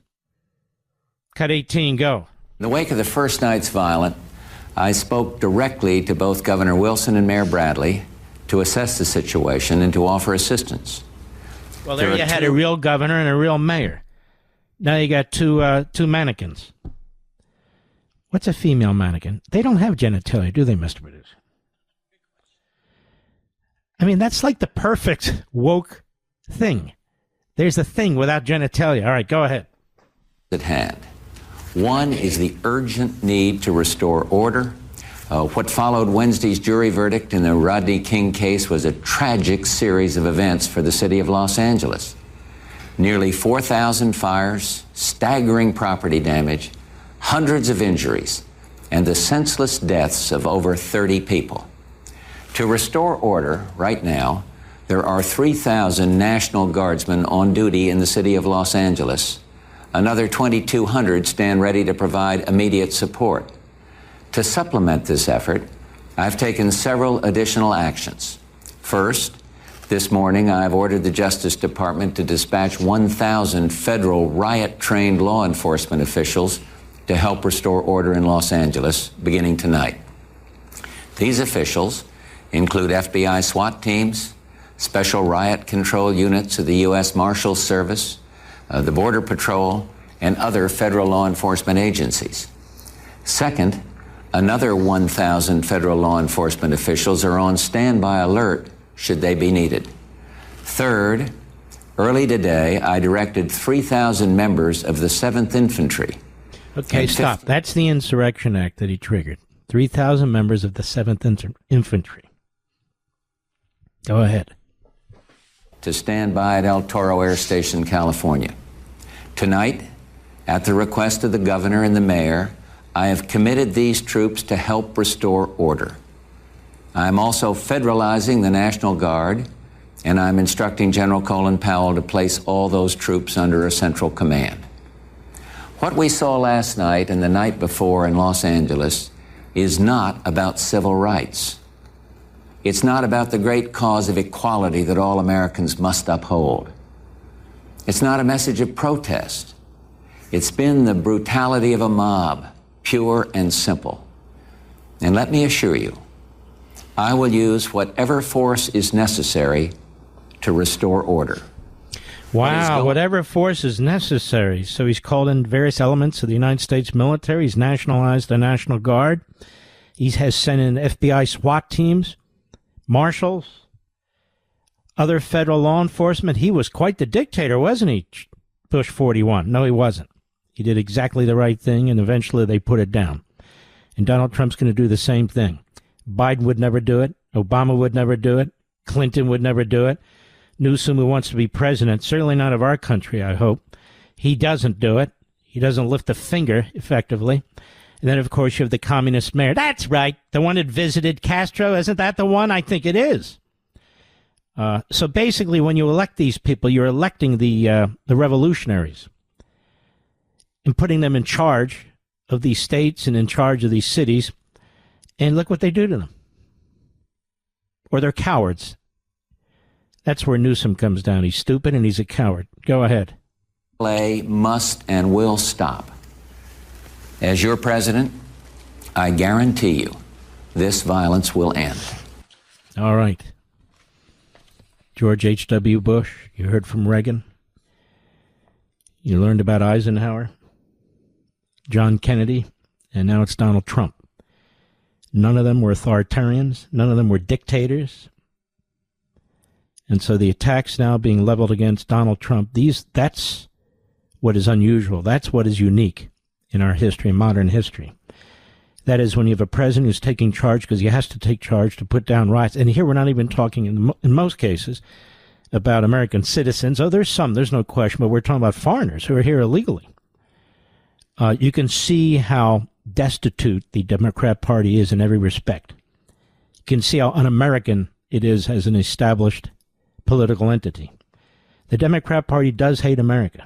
Cut 18, go.
In the wake of the first night's violence, I spoke directly to both Governor Wilson and Mayor Bradley to assess the situation and to offer assistance.
Well, there you had a real governor and a real mayor. Now you got two mannequins. What's a female mannequin? They don't have genitalia, do they, Mr. Producer? I mean, that's like the perfect woke thing. There's a thing without genitalia. All right, go ahead.
At hand. One is the urgent need to restore order. What followed Wednesday's jury verdict in the Rodney King case was a tragic series of events for the city of Los Angeles. Nearly 4,000 fires, staggering property damage, hundreds of injuries, and the senseless deaths of over 30 people. To restore order right now, there are 3,000 National Guardsmen on duty in the city of Los Angeles. Another 2,200 stand ready to provide immediate support. To supplement this effort, I've taken several additional actions. First, this morning I've ordered the Justice Department to dispatch 1,000 federal riot-trained law enforcement officials to help restore order in Los Angeles beginning tonight. These officials include FBI SWAT teams, special riot control units of the U.S. Marshals Service, the Border Patrol, and other federal law enforcement agencies. Second, another 1,000 federal law enforcement officials are on standby alert should they be needed. Third, early today, I directed 3,000 members of the 7th Infantry.
Okay, stop. That's the Insurrection Act that he triggered. 3,000 members of the 7th Infantry. Go ahead.
To stand by at El Toro Air Station, California. Tonight, at the request of the governor and the mayor, I have committed these troops to help restore order. I am also federalizing the National Guard, and I'm instructing General Colin Powell to place all those troops under a central command. What we saw last night and the night before in Los Angeles is not about civil rights. It's not about the great cause of equality that all Americans must uphold. It's not a message of protest. It's been the brutality of a mob, pure and simple. And let me assure you, I will use whatever force is necessary to restore order.
Wow, whatever force is necessary. So he's called in various elements of the United States military. He's nationalized the National Guard. He has sent in FBI SWAT teams, marshals, other federal law enforcement. He was quite the dictator, wasn't he, Bush 41? No, he wasn't. He did exactly the right thing, and eventually they put it down. And Donald Trump's going to do the same thing. Biden would never do it. Obama would never do it. Clinton would never do it. Newsom, who wants to be president, certainly not of our country, I hope. He doesn't do it. He doesn't lift a finger, effectively. And then, of course, you have the communist mayor. That's right. The one that visited Castro. Isn't that the one? I think it is. So basically, when you elect these people, you're electing the revolutionaries and putting them in charge of these states and in charge of these cities. And look what they do to them. Or they're cowards. That's where Newsom comes down. He's stupid and he's a coward. Go ahead.
LA must and will stop. As your president, I guarantee you this violence will end.
All right. George H.W. Bush, you heard from Reagan. You learned about Eisenhower, John Kennedy, and now it's Donald Trump. None of them were authoritarians. None of them were dictators. And so the attacks now being leveled against Donald Trump, that's what is unusual. That's what is unique in our history, modern history. That is, when you have a president who's taking charge because he has to take charge to put down riots. And here we're not even talking, in most cases, about American citizens. Oh, there's no question, but we're talking about foreigners who are here illegally. You can see how destitute the Democrat Party is in every respect. You can see how un-American it is as an established political entity. The Democrat Party does hate America.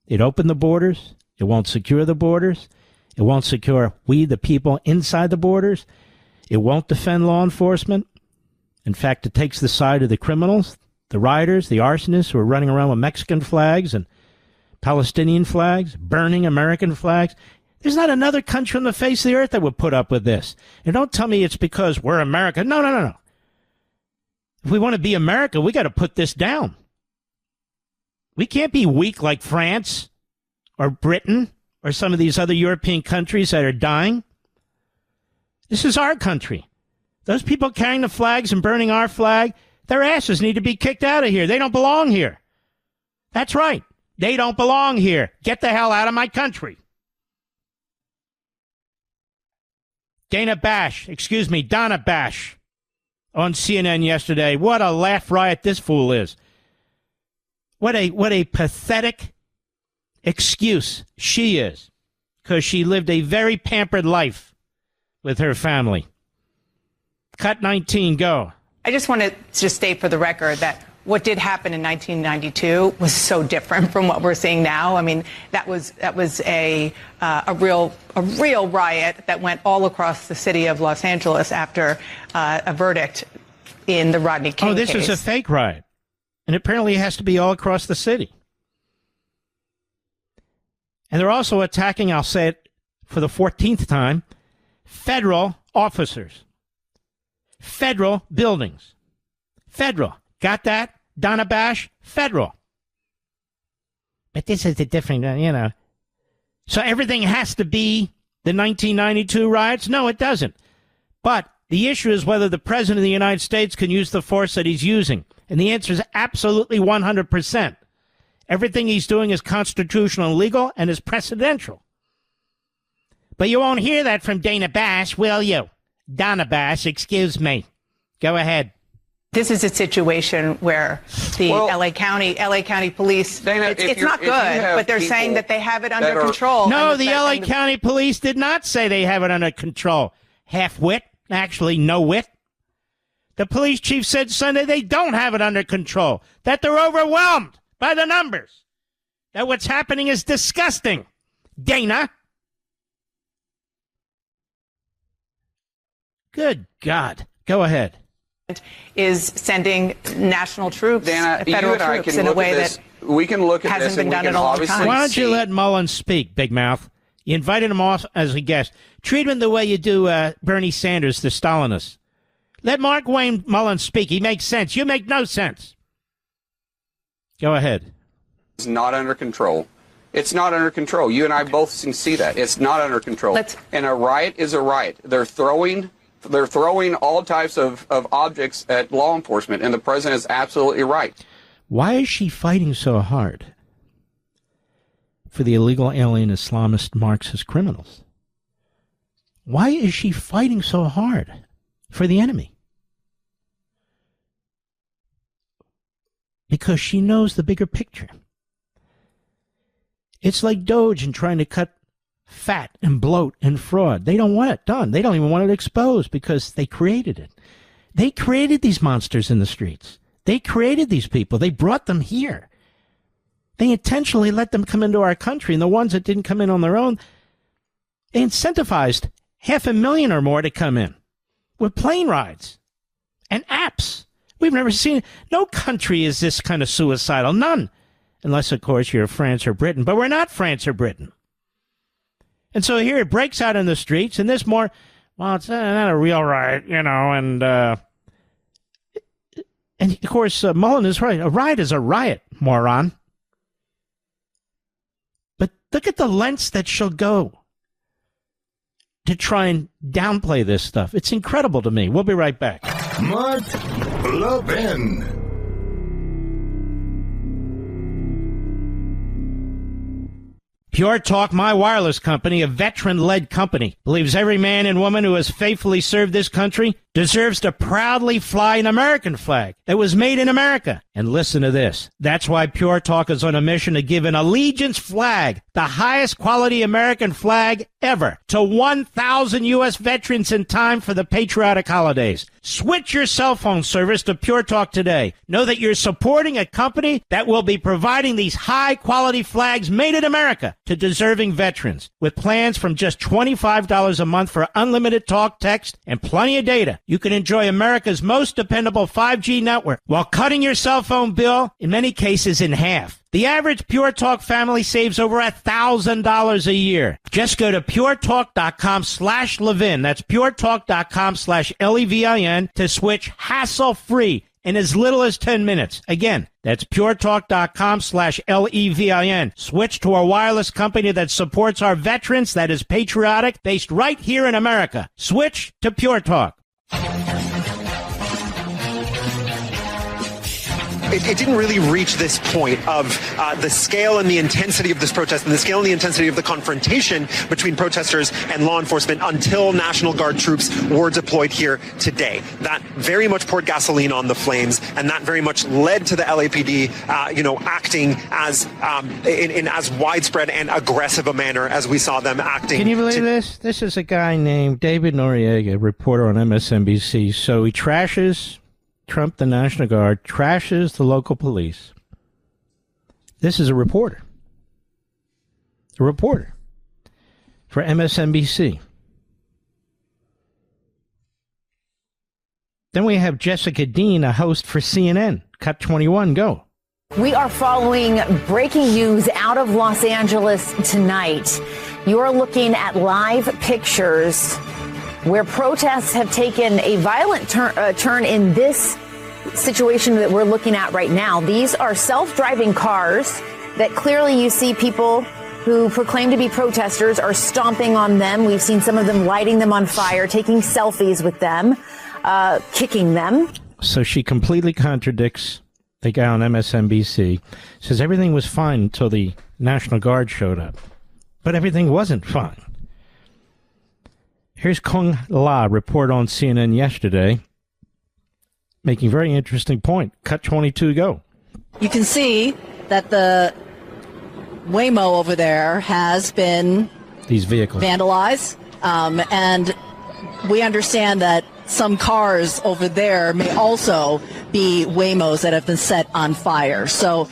It opened the borders. It won't secure the borders. It won't secure we, the people, inside the borders. It won't defend law enforcement. In fact, it takes the side of the criminals, the rioters, the arsonists who are running around with Mexican flags and Palestinian flags, burning American flags. There's not another country on the face of the earth that would put up with this. And don't tell me it's because we're America. No. If we want to be America, we got to put this down. We can't be weak like France or Britain or some of these other European countries that are dying. This is our country. Those people carrying the flags and burning our flag, their asses need to be kicked out of here. They don't belong here. That's right. They don't belong here. Get the hell out of my country. Donna Bash on CNN yesterday. What a laugh riot this fool is. What a pathetic excuse she is, because she lived a very pampered life with her family. Cut 19, go.
I just want to just state for the record that what did happen in 1992 was so different from what we're seeing now. I mean, that was a real riot that went all across the city of Los Angeles after a verdict in the Rodney King case.
Oh, this is a fake riot. And apparently it has to be all across the city. And they're also attacking, I'll say it for the 14th time, federal officers. Federal buildings. Federal. Got that? Donna Bash? Federal. But this is a different, So everything has to be the 1992 riots? No, it doesn't. But the issue is whether the President of the United States can use the force that he's using. And the answer is absolutely 100%. Everything he's doing is constitutional and legal and is precedential. But you won't hear that from Dana Bash, will you? Donna Bash, excuse me. Go ahead.
This is a situation where the LA County police,
Dana,
it's not good, but they're saying that they have it under control.
No, the LA County police did not say they have it under control. Half-wit, actually no-wit. The police chief said Sunday they don't have it under control, that they're overwhelmed by the numbers, that what's happening is disgusting. Dana. Good God. Go ahead.
Is sending national troops,
Dana,
federal troops, in a way that
we can look at
hasn't
this
been
and
done
we
in
can
a long
obviously
time.
Why don't you let Mullen speak, big mouth? You invited him off as a guest. Treat him the way you do Bernie Sanders, the Stalinist. Let Mark Wayne Mullen speak. He makes sense. You make no sense. Go ahead.
It's not under control. It's not under control. You and I both can see that. It's not under control. And a riot is a riot. They're throwing all types of objects at law enforcement, and the president is absolutely right.
Why is she fighting so hard for the illegal alien Islamist Marxist criminals? Why is she fighting so hard for the enemy? Because she knows the bigger picture. It's like Doge and trying to cut fat and bloat and fraud. They don't want it done. They don't even want it exposed because they created it. They created these monsters in the streets. They created these people. They brought them here. They intentionally let them come into our country, and the ones that didn't come in on their own, they incentivized 500,000 or more to come in with plane rides and apps. We've never seen it. No country is this kind of suicidal. None. Unless, of course, you're France or Britain. But we're not France or Britain. And so here it breaks out in the streets, and this more, well, it's not a real riot, and of course, Mullen is right. A riot is a riot, moron. But look at the lengths that she'll go to try and downplay this stuff. It's incredible to me. We'll be right back.
Mark Levin.
Pure Talk, my wireless company, a veteran-led company, believes every man and woman who has faithfully served this country deserves to proudly fly an American flag that was made in America. And listen to this. That's why Pure Talk is on a mission to give an allegiance flag, the highest quality American flag ever, to 1,000 U.S. veterans in time for the patriotic holidays. Switch your cell phone service to Pure Talk today. Know that you're supporting a company that will be providing these high-quality flags made in America to deserving veterans, with plans from just $25 a month for unlimited talk, text, and plenty of data. You can enjoy America's most dependable 5G network while cutting your cell phone bill, in many cases, in half. The average Pure Talk family saves over $1,000 a year. Just go to puretalk.com/Levin. That's puretalk.com/Levin to switch hassle-free in as little as 10 minutes. Again, that's puretalk.com/Levin. Switch to a wireless company that supports our veterans, that is patriotic, based right here in America. Switch to Pure Talk.
It didn't really reach this point of the scale and the intensity of this protest and the scale and the intensity of the confrontation between protesters and law enforcement until National Guard troops were deployed here today. That very much poured gasoline on the flames, and that very much led to the LAPD, acting as in as widespread and aggressive a manner as we saw them acting.
Can you believe this? This is a guy named David Noriega, a reporter on MSNBC. So he trashes Trump, the National Guard, trashes the local police. This is a reporter for MSNBC. Then we have Jessica Dean, a host for CNN. Cut 21, go.
We are following breaking news out of Los Angeles tonight. You're looking at live pictures where protests have taken a violent turn in this situation that we're looking at right now. These are self-driving cars that clearly you see people who proclaim to be protesters are stomping on them. We've seen some of them lighting them on fire, taking selfies with them, kicking them.
So she completely contradicts the guy on MSNBC, says everything was fine until the National Guard showed up. But everything wasn't fine. Here's Kung La report on CNN yesterday, making a very interesting point. Cut 22, go.
You can see that the Waymo over there has been
these vehicles
vandalized, and we understand that some cars over there may also be Waymos that have been set on fire. So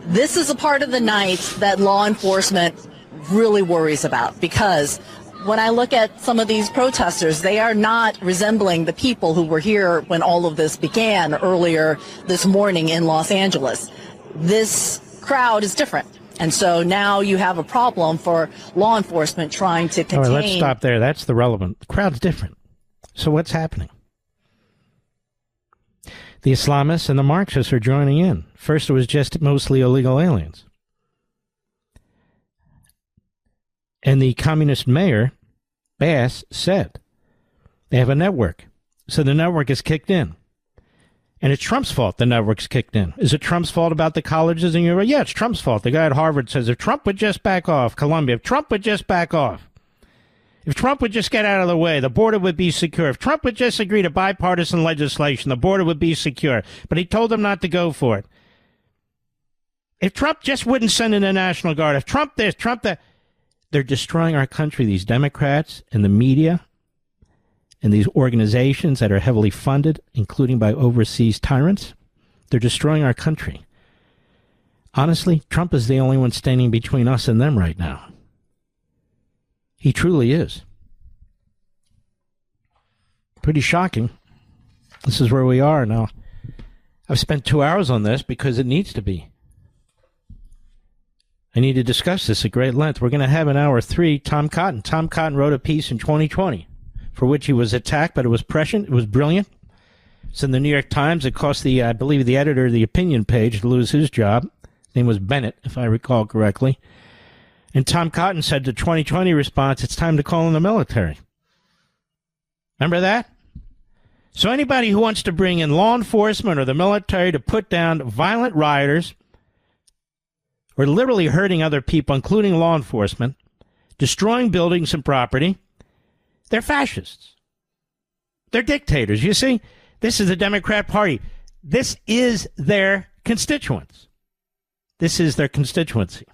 this is a part of the night that law enforcement really worries about, because when I look at some of these protesters, they are not resembling the people who were here when all of this began earlier this morning in Los Angeles. This crowd is different. And so now you have a problem for law enforcement trying to contain.
All right, let's stop there. That's the relevant. The crowd's different. So what's happening? The Islamists and the Marxists are joining in. First, it was just mostly illegal aliens. And the communist mayor, Bass, said they have a network. So the network is kicked in. And it's Trump's fault the network's kicked in. Is it Trump's fault about the colleges? And you're right, yeah, it's Trump's fault. The guy at Harvard says if Trump would just back off, Columbia, if Trump would just back off, if Trump would just get out of the way, the border would be secure. If Trump would just agree to bipartisan legislation, the border would be secure. But he told them not to go for it. If Trump just wouldn't send in the National Guard, if Trump this, Trump that, they're destroying our country, these Democrats and the media and these organizations that are heavily funded, including by overseas tyrants. They're destroying our country. Honestly, Trump is the only one standing between us and them right now. He truly is. Pretty shocking. This is where we are now. I've spent 2 hours on this because it needs to be. I need to discuss this at great length. We're going to have in hour 3 Tom Cotton. Tom Cotton wrote a piece in 2020 for which he was attacked, but it was prescient. It was brilliant. It's in the New York Times. It cost I believe the editor of the opinion page to lose his job. His name was Bennett, if I recall correctly. And Tom Cotton said the 2020 response, it's time to call in the military. Remember that? So anybody who wants to bring in law enforcement or the military to put down violent rioters or literally hurting other people, including law enforcement, destroying buildings and property, they're fascists. They're dictators. You see, this is the Democrat Party. This is their constituents. This is their constituency.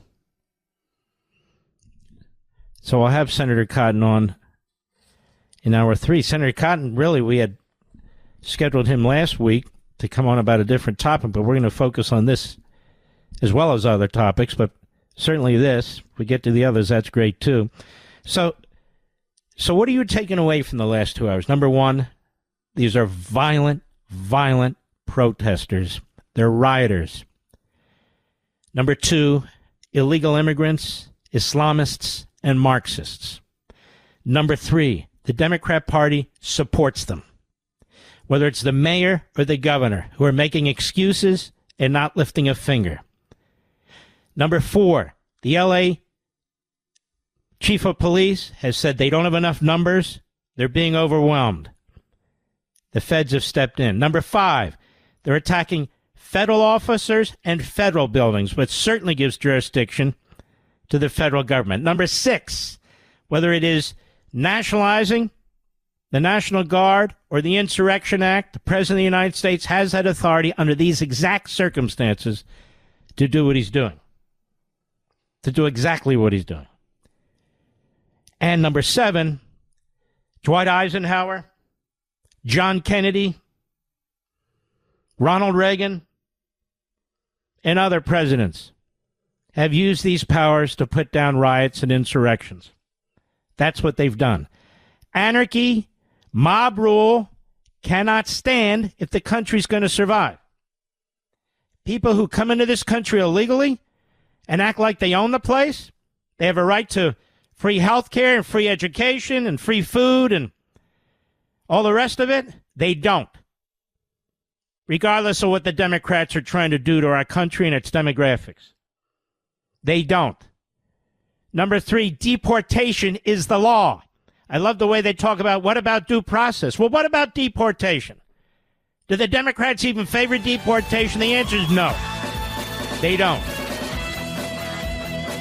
So I'll have Senator Cotton on in hour 3. Senator Cotton, really, we had scheduled him last week to come on about a different topic, but we're going to focus on this as well as other topics, but certainly this. If we get to the others, that's great too. So what are you taking away from the last 2 hours? Number one, these are violent protesters. They're rioters. Number two, illegal immigrants, Islamists, and Marxists. Number three, the Democrat Party supports them. Whether it's the mayor or the governor who are making excuses and not lifting a finger. Number four, the L.A. chief of police has said they don't have enough numbers. They're being overwhelmed. The feds have stepped in. Number five, they're attacking federal officers and federal buildings, which certainly gives jurisdiction to the federal government. Number six, whether it is nationalizing the National Guard or the Insurrection Act, the President of the United States has that authority under these exact circumstances to do what he's doing. To do exactly what he's doing. And number seven, Dwight Eisenhower, John Kennedy, Ronald Reagan, and other presidents have used these powers to put down riots and insurrections. That's what they've done. Anarchy, mob rule cannot stand if the country's going to survive. People who come into this country illegally and act like they own the place, they have a right to free health care and free education and free food and all the rest of it, they don't. Regardless of what the Democrats are trying to do to our country and its demographics. They don't. Number three, deportation is the law. I love the way they talk about, what about due process? Well, what about deportation? Do the Democrats even favor deportation? The answer is no. They don't.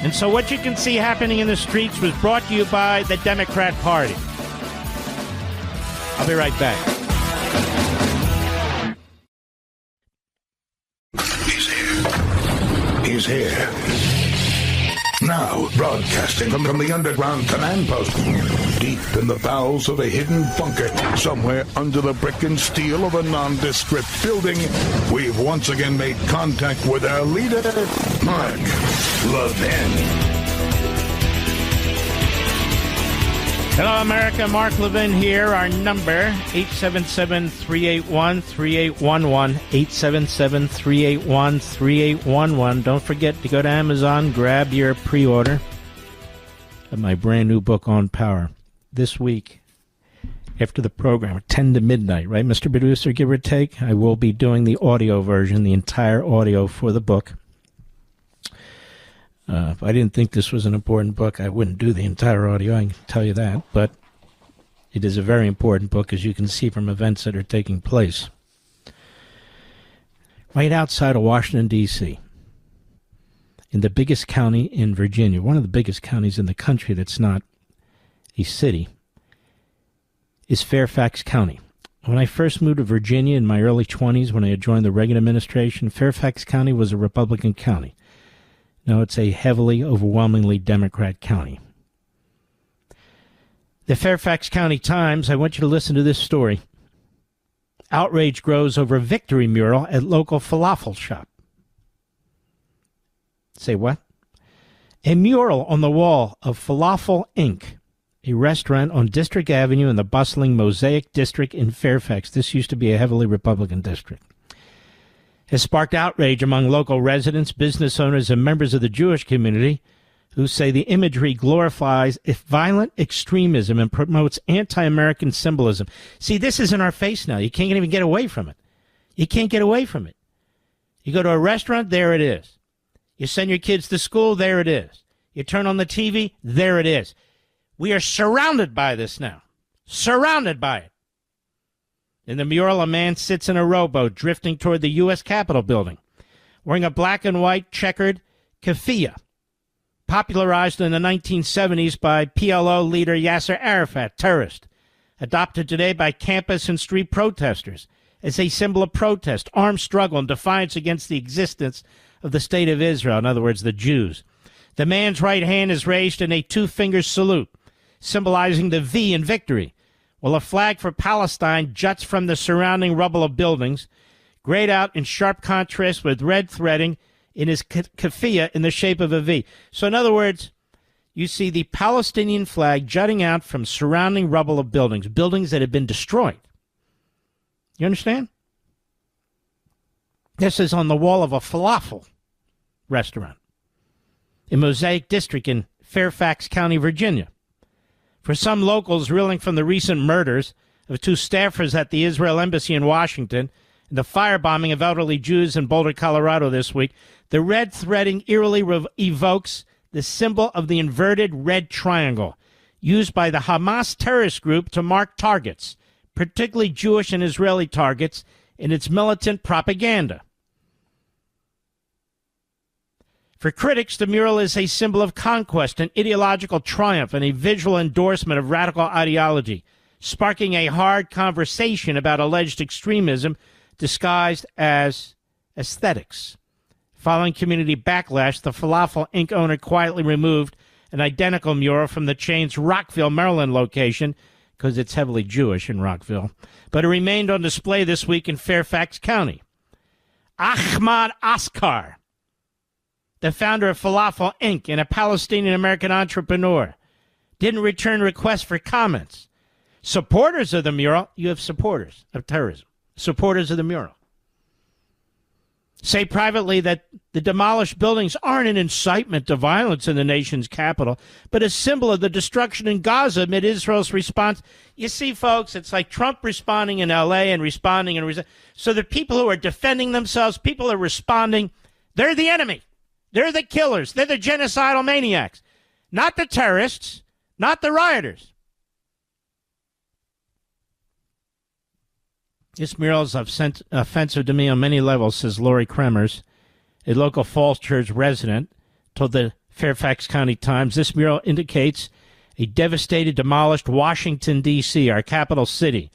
And so what you can see happening in the streets was brought to you by the Democrat Party. I'll be right back.
He's here. Now, broadcasting from the underground command post, deep in the bowels of a hidden bunker, somewhere under the brick and steel of a nondescript building, we've once again made contact with our leader, Mark Levin.
Hello, America. Mark Levin here. Our number, 877-381-3811, 877-381-3811. Don't forget to go to Amazon, grab your pre-order of my brand new book on power. This week, after the program, 10 to midnight, right, Mr. Producer, give or take? I will be doing the audio version, the entire audio for the book. If I didn't think this was an important book, I wouldn't do the entire audio, I can tell you that. But it is a very important book, as you can see from events that are taking place. Right outside of Washington, D.C., in the biggest county in Virginia, one of the biggest counties in the country that's not a city, is Fairfax County. When I first moved to Virginia in my early 20s, when I had joined the Reagan administration, Fairfax County was a Republican county. No, it's a heavily, overwhelmingly Democrat county. The Fairfax County Times, I want you to listen to this story. Outrage grows over victory mural at local falafel shop. Say what? A mural on the wall of Falafel Inc., a restaurant on District Avenue in the bustling Mosaic District in Fairfax. This used to be a heavily Republican district. Has sparked outrage among local residents, business owners, and members of the Jewish community who say the imagery glorifies violent extremism and promotes anti-American symbolism. See, this is in our face now. You can't even get away from it. You can't get away from it. You go to a restaurant, there it is. You send your kids to school, there it is. You turn on the TV, there it is. We are surrounded by this now. Surrounded by it. In the mural, a man sits in a rowboat drifting toward the U.S. Capitol building, wearing a black and white checkered keffiyeh, popularized in the 1970s by PLO leader Yasser Arafat, terrorist, adopted today by campus and street protesters as a symbol of protest, armed struggle, and defiance against the existence of the state of Israel, in other words, the Jews. The man's right hand is raised in a two-finger salute, symbolizing the V in victory, while a flag for Palestine juts from the surrounding rubble of buildings, grayed out in sharp contrast with red threading in his keffiyeh in the shape of a V. So in other words, you see the Palestinian flag jutting out from surrounding rubble of buildings, buildings that have been destroyed. You understand? This is on the wall of a falafel restaurant in Mosaic District in Fairfax County, Virginia. For some locals reeling from the recent murders of two staffers at the Israel Embassy in Washington and the firebombing of elderly Jews in Boulder, Colorado this week, the red threading eerily evokes the symbol of the inverted red triangle used by the Hamas terrorist group to mark targets, particularly Jewish and Israeli targets, in its militant propaganda. For critics, the mural is a symbol of conquest and ideological triumph and a visual endorsement of radical ideology, sparking a hard conversation about alleged extremism disguised as aesthetics. Following community backlash, the Falafel Inc. owner quietly removed an identical mural from the chain's Rockville, Maryland location, because it's heavily Jewish in Rockville, but it remained on display this week in Fairfax County. Ahmad Askar, the founder of Falafel Inc. and a Palestinian-American entrepreneur, didn't return requests for comments. Supporters of the mural, you have supporters of terrorism, supporters of the mural, say privately that the demolished buildings aren't an incitement to violence in the nation's capital, but a symbol of the destruction in Gaza amid Israel's response. You see, folks, it's like Trump responding in L.A. and responding in... So the people who are defending themselves, people who are responding, they're the enemy. They're the killers. They're the genocidal maniacs. Not the terrorists, not the rioters. This mural is offensive to me on many levels, says Lori Kremers, a local Falls Church resident, told the Fairfax County Times. This mural indicates a devastated, demolished Washington, D.C., our capital city,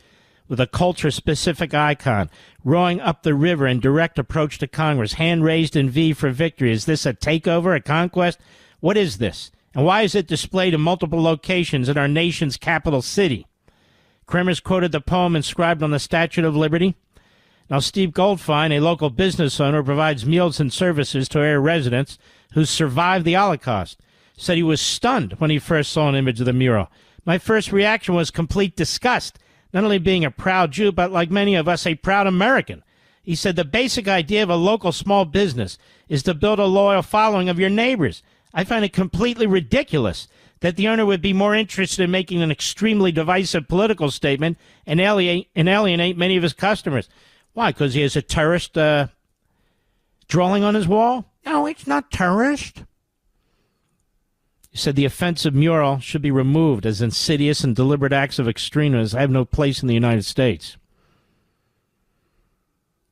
with a culture-specific icon rowing up the river in direct approach to Congress, hand raised in V for victory. Is this a takeover, a conquest? What is this? And why is it displayed in multiple locations in our nation's capital city? Kremers quoted the poem inscribed on the Statue of Liberty. Now, Steve Goldfein, a local business owner, provides meals and services to area residents who survived the Holocaust, said he was stunned when he first saw an image of the mural. My first reaction was complete disgust, not only being a proud Jew, but like many of us, a proud American. He said the basic idea of a local small business is to build a loyal following of your neighbors. I find it completely ridiculous that the owner would be more interested in making an extremely divisive political statement and alienate many of his customers. Why? Because he has a terrorist drawing on his wall? No, it's not terrorist. He said the offensive mural should be removed as insidious and deliberate acts of extremism have no place in the United States.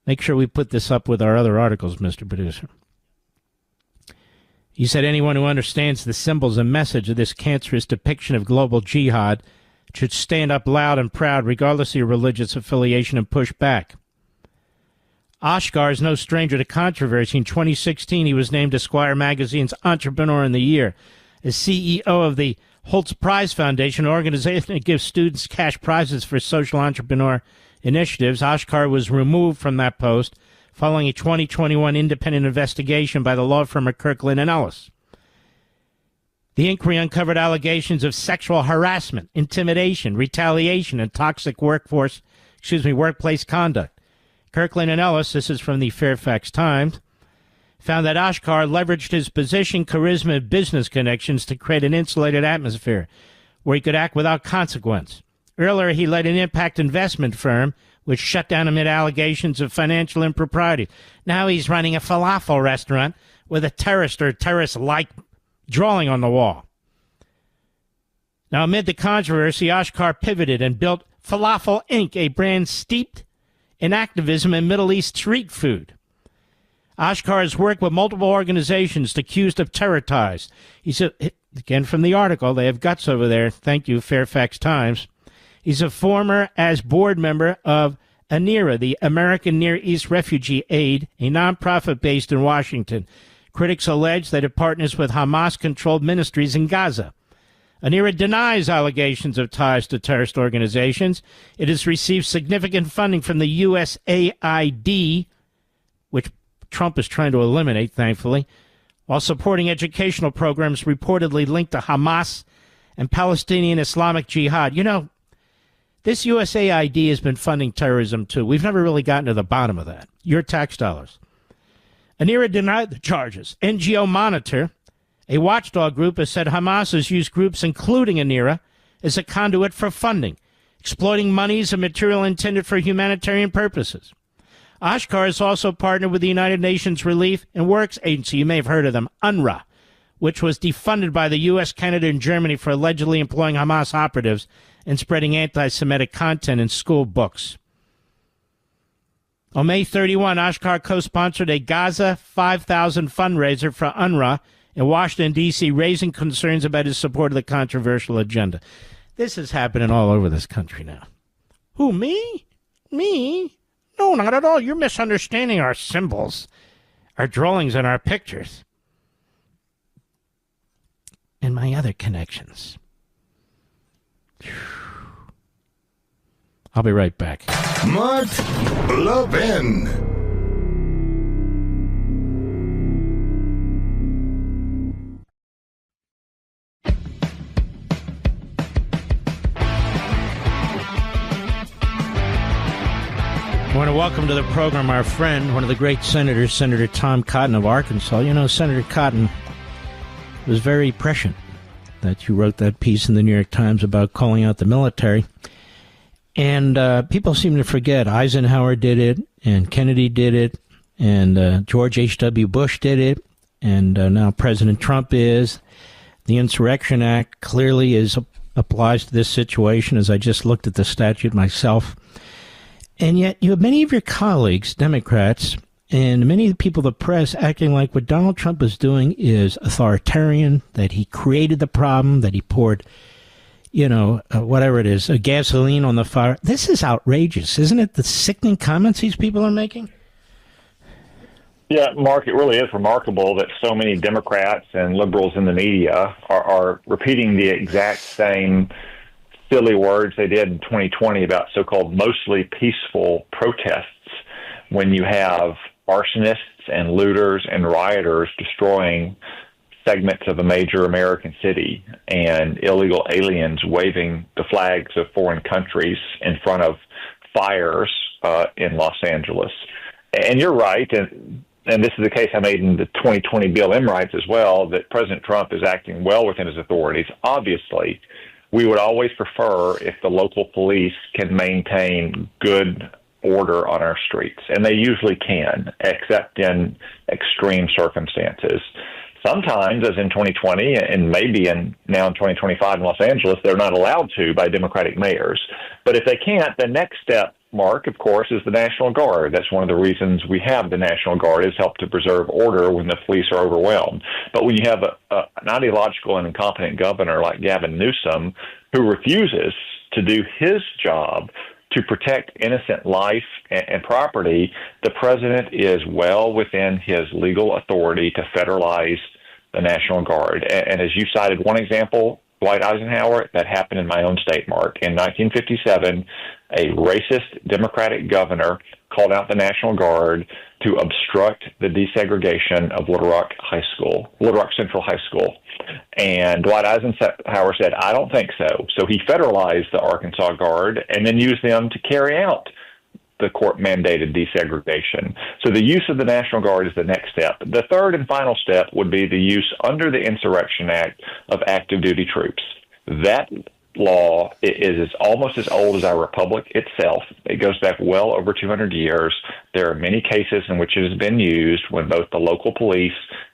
Make sure we put this up with our other articles, Mr. Producer. He said anyone who understands the symbols and message of this cancerous depiction of global jihad should stand up loud and proud, regardless of your religious affiliation, and push back. Ashkar is no stranger to controversy. In 2016, he was named Esquire magazine's Entrepreneur in the Year. As CEO of the Holtz Prize Foundation, an organization that gives students cash prizes for social entrepreneur initiatives, Ashkar was removed from that post following a 2021 independent investigation by the law firm of Kirkland & Ellis. The inquiry uncovered allegations of sexual harassment, intimidation, retaliation, and toxic workplace conduct. Kirkland & Ellis, this is from the Fairfax Times, found that Ashkar leveraged his position, charisma, and business connections to create an insulated atmosphere where he could act without consequence. Earlier, he led an impact investment firm which shut down amid allegations of financial impropriety. Now he's running a falafel restaurant with a terrorist or terrorist-like drawing on the wall. Now, amid the controversy, Ashkar pivoted and built Falafel Inc., a brand steeped in activism and Middle East street food. Oshkar has worked with multiple organizations accused of terror ties. He's again from the article, they have guts over there. Thank you, Fairfax Times. He's a former as board member of ANERA, the American Near East Refugee Aid, a nonprofit based in Washington. Critics allege that it partners with Hamas-controlled ministries in Gaza. ANERA denies allegations of ties to terrorist organizations. It has received significant funding from the USAID, which Trump is trying to eliminate, thankfully, while supporting educational programs reportedly linked to Hamas and Palestinian Islamic Jihad. You know, this USAID has been funding terrorism, too. We've never really gotten to the bottom of that. Your tax dollars. ANERA denied the charges. NGO Monitor, a watchdog group, has said Hamas has used groups, including ANERA, as a conduit for funding, exploiting monies and material intended for humanitarian purposes. Oshkar has also partnered with the United Nations Relief and Works Agency, you may have heard of them, UNRWA, which was defunded by the U.S., Canada, and Germany for allegedly employing Hamas operatives and spreading anti-Semitic content in school books. On May 31, Oshkar co-sponsored a Gaza 5,000 fundraiser for UNRWA in Washington, D.C., raising concerns about his support of the controversial agenda. This is happening all over this country now. Who, me? Me? No, not at all. You're misunderstanding our symbols, our drawings, and our pictures. And my other connections. I'll be right back.
Mark Levin.
I want to welcome to the program our friend, one of the great senators, Senator Tom Cotton of Arkansas. You know, Senator Cotton was very prescient that you wrote that piece in the New York Times about calling out the military. And people seem to forget Eisenhower did it, and Kennedy did it, and George H.W. Bush did it, and now President Trump is. The Insurrection Act clearly applies to this situation, as I just looked at the statute myself. And yet you have many of your colleagues, Democrats, and many of the people in the press acting like what Donald Trump is doing is authoritarian, that he created the problem, that he poured, whatever it is, gasoline on the fire. This is outrageous, isn't it? The sickening comments these people are making?
Yeah, Mark, it really is remarkable that so many Democrats and liberals in the media are repeating the exact same silly words they did in 2020 about so-called mostly peaceful protests when you have arsonists and looters and rioters destroying segments of a major American city and illegal aliens waving the flags of foreign countries in front of fires in Los Angeles. And you're right, and this is the case I made in the 2020 BLM riots as well, that President Trump is acting well within his authorities. Obviously, we would always prefer if the local police can maintain good order on our streets, and they usually can, except in extreme circumstances. Sometimes, as in 2020, and maybe now in 2025 in Los Angeles, they're not allowed to by Democratic mayors. But if they can't, the next step, Mark, of course, is the National Guard. That's one of the reasons we have the National Guard, is help to preserve order when the police are overwhelmed. But when you have an ideological and incompetent governor like Gavin Newsom, who refuses to do his job to protect innocent life and property, the president is well within his legal authority to federalize the National Guard. And as you cited one example, Dwight Eisenhower, that happened in my own state, Mark. In 1957, a racist Democratic governor called out the National Guard to obstruct the desegregation of Little Rock Central High School. And Dwight Eisenhower said, I don't think so. So he federalized the Arkansas Guard and then used them to carry out the court-mandated desegregation. So the use of the National Guard is the next step. The third and final step would be the use under the Insurrection Act of active duty troops. That law is almost as old as our republic itself. It goes back well over 200 years. There are many cases in which it has been used when both the local police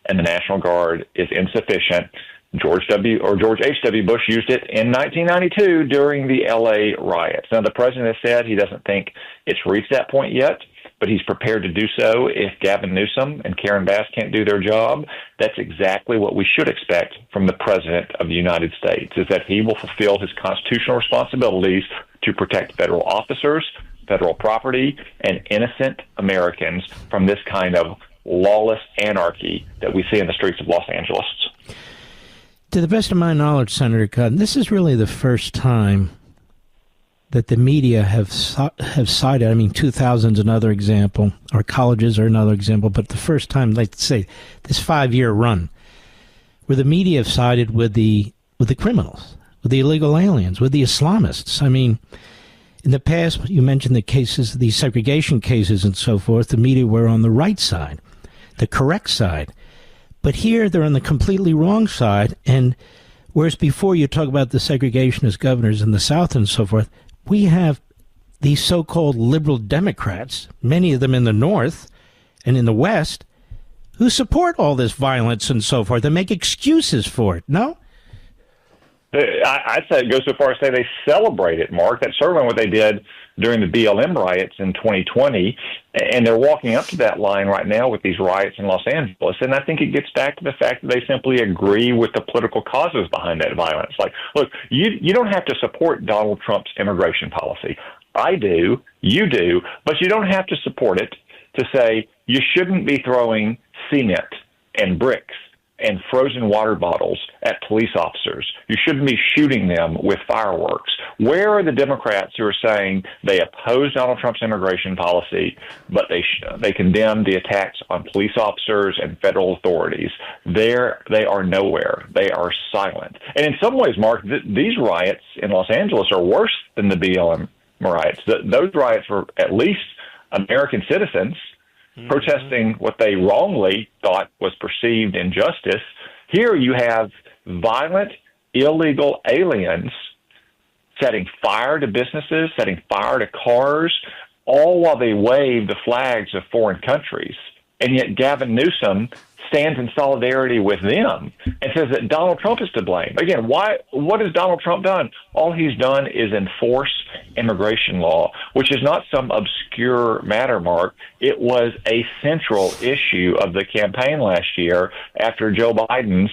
and the National Guard is insufficient. George H.W. Bush used it in 1992 during the L.A. riots. Now, the president has said he doesn't think it's reached that point yet, but he's prepared to do so if Gavin Newsom and Karen Bass can't do their job. That's exactly what we should expect from the President of the United States, is that he will fulfill his constitutional responsibilities to protect federal officers, federal property, and innocent Americans from this kind of lawless anarchy that we see in the streets of Los Angeles.
To the best of my knowledge, Senator Cotton, this is really the first time that the media have cited, I mean, 2000's another example, or colleges are another example, but the first time, let's say, this 5-year run, where the media have sided with the criminals, with the illegal aliens, with the Islamists. I mean, in the past, you mentioned the cases, these segregation cases and so forth, the media were on the right side, the correct side. But here, they're on the completely wrong side, and whereas before you talk about the segregationist governors in the South and so forth, we have these so-called liberal Democrats, many of them in the North and in the West, who support all this violence and so forth and make excuses for it, no?
I'd say it goes so far as to say they celebrate it, Mark. That's certainly what they did during the BLM riots in 2020, and they're walking up to that line right now with these riots in Los Angeles. And I think it gets back to the fact that they simply agree with the political causes behind that violence. Like, look, you don't have to support Donald Trump's immigration policy. I do, you do, but you don't have to support it to say you shouldn't be throwing cement and bricks and frozen water bottles at police officers. You shouldn't be shooting them with fireworks. Where are the Democrats who are saying they oppose Donald Trump's immigration policy, but they condemn the attacks on police officers and federal authorities? They are nowhere. They are silent. And in some ways, Mark, these riots in Los Angeles are worse than the BLM riots. Those riots were at least American citizens protesting what they wrongly thought was perceived injustice. Here you have violent, illegal aliens setting fire to businesses, setting fire to cars, all while they wave the flags of foreign countries. And yet Gavin Newsom stands in solidarity with them and says that Donald Trump is to blame. Again, what has Donald Trump done? All he's done is enforce immigration law, which is not some obscure matter, Mark. It was a central issue of the campaign last year after Joe Biden's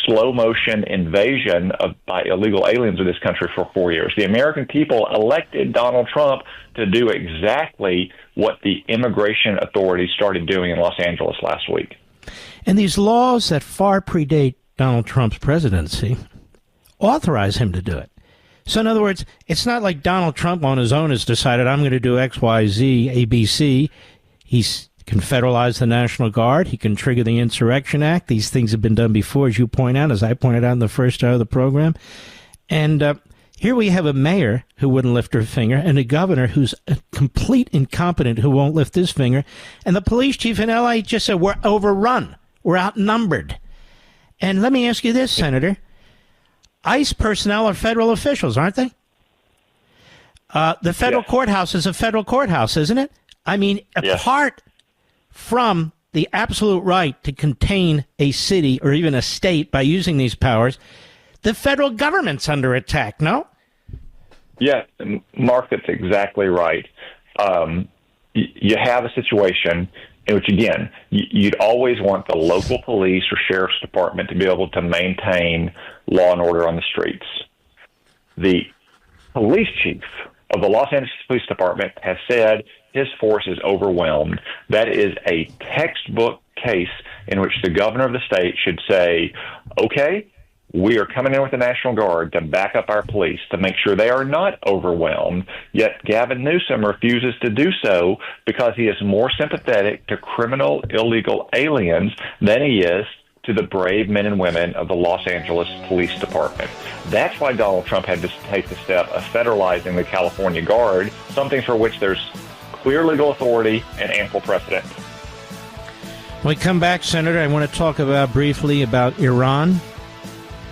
slow-motion invasion by illegal aliens of this country for 4 years. The American people elected Donald Trump to do exactly what the immigration authorities started doing in Los Angeles last week.
And these laws that far predate Donald Trump's presidency authorize him to do it. So in other words, it's not like Donald Trump on his own has decided, I'm going to do X, Y, Z, A, B, C. He can federalize the National Guard. He can trigger the Insurrection Act. These things have been done before, as you point out, as I pointed out in the first hour of the program. And here we have a mayor who wouldn't lift her finger and a governor who's a complete incompetent who won't lift his finger. And the police chief in L.A. just said, we're overrun. We're outnumbered. And let me ask you this, Senator. ICE personnel are federal officials, aren't they? The federal courthouse is a federal courthouse, isn't it? I mean, apart from the absolute right to contain a city or even a state by using these powers, the federal government's under attack, no?
Yeah, Mark, that's exactly right. You have a situation in which, again, you'd always want the local police or sheriff's department to be able to maintain law and order on the streets. The police chief of the Los Angeles Police Department has said his force is overwhelmed. That is a textbook case in which the governor of the state should say, okay, we are coming in with the National Guard to back up our police to make sure they are not overwhelmed. Yet Gavin Newsom refuses to do so because he is more sympathetic to criminal illegal aliens than he is to the brave men and women of the Los Angeles Police Department. That's why Donald Trump had to take the step of federalizing the California Guard, something for which there's clear legal authority and ample precedent.
When we come back, Senator, I want to talk briefly about Iran,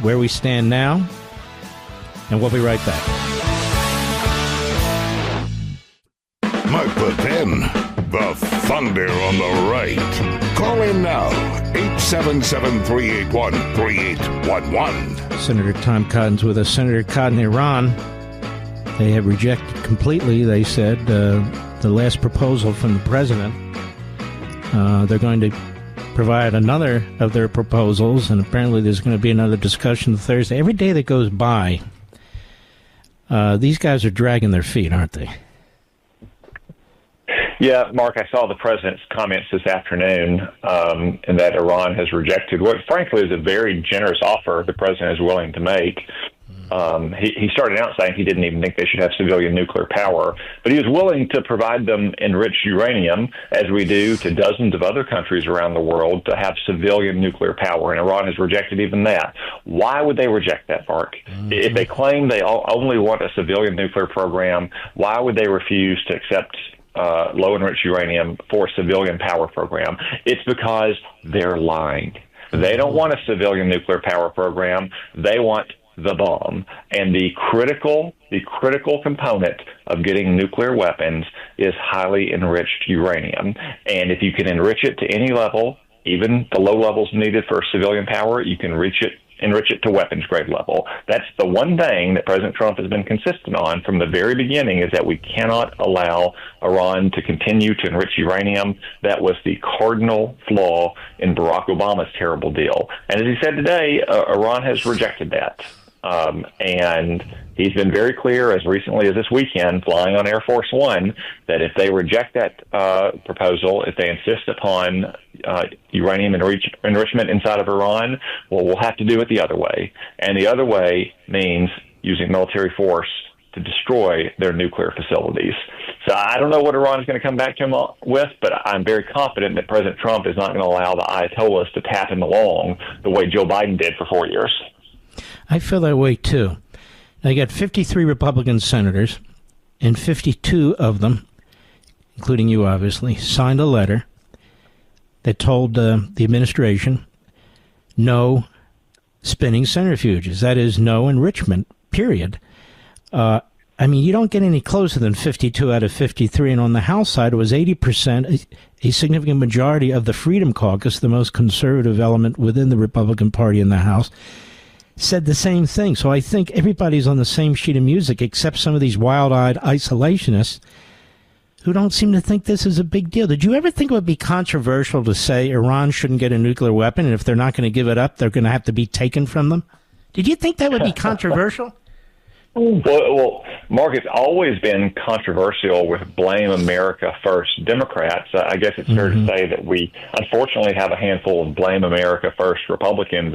where we stand now, and we'll be right back.
Mark the 10, the thunder on the right. Call in now, 877-381-3811.
Senator Tom Cotton's with us. Senator Cotton, Iran They have rejected completely, they said, the last proposal from the president. They're going to provide another of their proposals, and apparently there's going to be another discussion Thursday. Every day that goes by, these guys are dragging their feet, aren't they?
Yeah, Mark, I saw the president's comments this afternoon, and that Iran has rejected what, frankly, is a very generous offer the president is willing to make. He started out saying he didn't even think they should have civilian nuclear power, but he was willing to provide them enriched uranium, as we do to dozens of other countries around the world, to have civilian nuclear power, and Iran has rejected even that. Why would they reject that, Mark? If they claim they only want a civilian nuclear program, why would they refuse to accept low-enriched uranium for a civilian power program? It's because they're lying. They don't want a civilian nuclear power program. They want the bomb. And the critical component of getting nuclear weapons is highly enriched uranium. And if you can enrich it to any level, even the low levels needed for civilian power, you can enrich it to weapons grade level. That's the one thing that President Trump has been consistent on from the very beginning, is that we cannot allow Iran to continue to enrich uranium. That was the cardinal flaw in Barack Obama's terrible deal. And as he said today, Iran has rejected that. And he's been very clear as recently as this weekend, flying on Air Force One, that if they reject that proposal, if they insist upon uranium enrichment inside of Iran, well, we'll have to do it the other way. And the other way means using military force to destroy their nuclear facilities. So I don't know what Iran is going to come back to him with, but I'm very confident that President Trump is not going to allow the Ayatollahs to tap him along the way Joe Biden did for 4 years.
I feel that way, too. Now, you got 53 Republican senators, and 52 of them, including you, obviously, signed a letter that told the administration no spinning centrifuges. That is, no enrichment, period. I mean, you don't get any closer than 52 out of 53, and on the House side, it was 80%, a significant majority of the Freedom Caucus, the most conservative element within the Republican Party in the House, said the same thing. So I think everybody's on the same sheet of music, except some of these wild-eyed isolationists who don't seem to think this is a big deal. Did you ever think it would be controversial to say Iran shouldn't get a nuclear weapon, and if they're not going to give it up, they're going to have to be taken from them? Did you think that would be controversial?
Well, Mark, it's always been controversial with Blame America First Democrats. I guess it's fair to say that we unfortunately have a handful of Blame America First Republicans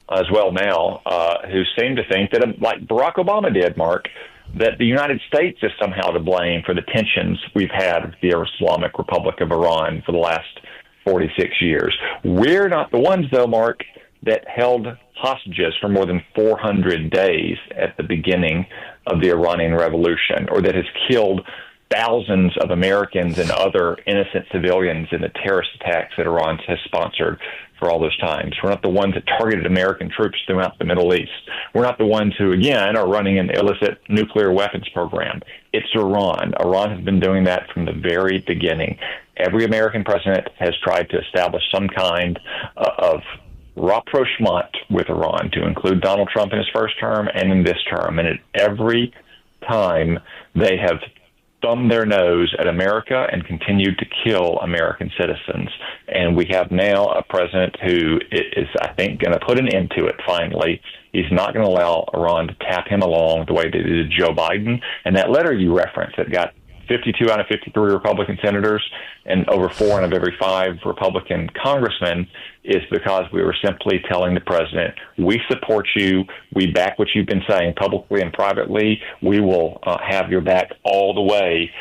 as well now, who seem to think that, like Barack Obama did, Mark, that the United States is somehow to blame for the tensions we've had with the Islamic Republic of Iran for the last 46 years. We're not the ones, though, Mark, that held hostages for more than 400 days at the beginning of the Iranian Revolution, or that has killed thousands of Americans and other innocent civilians in the terrorist attacks that Iran has sponsored for all those times. We're not the ones that targeted American troops throughout the Middle East. We're not the ones who, again, are running an illicit nuclear weapons program. It's Iran. Iran has been doing that from the very beginning. Every American president has tried to establish some kind of rapprochement with Iran, to include Donald Trump in his first term and in this term. And at every time they have thumbed their nose at America and continued to kill American citizens. And we have now a president who is, I think, going to put an end to it finally. He's not going to allow Iran to tap him along the way they did Joe Biden. And that letter you referenced that got 52 out of 53 Republican senators and over 4 out of every 5 Republican congressmen is because we were simply telling the president, we support you, we back what you've been saying publicly and privately, we will have your back all the way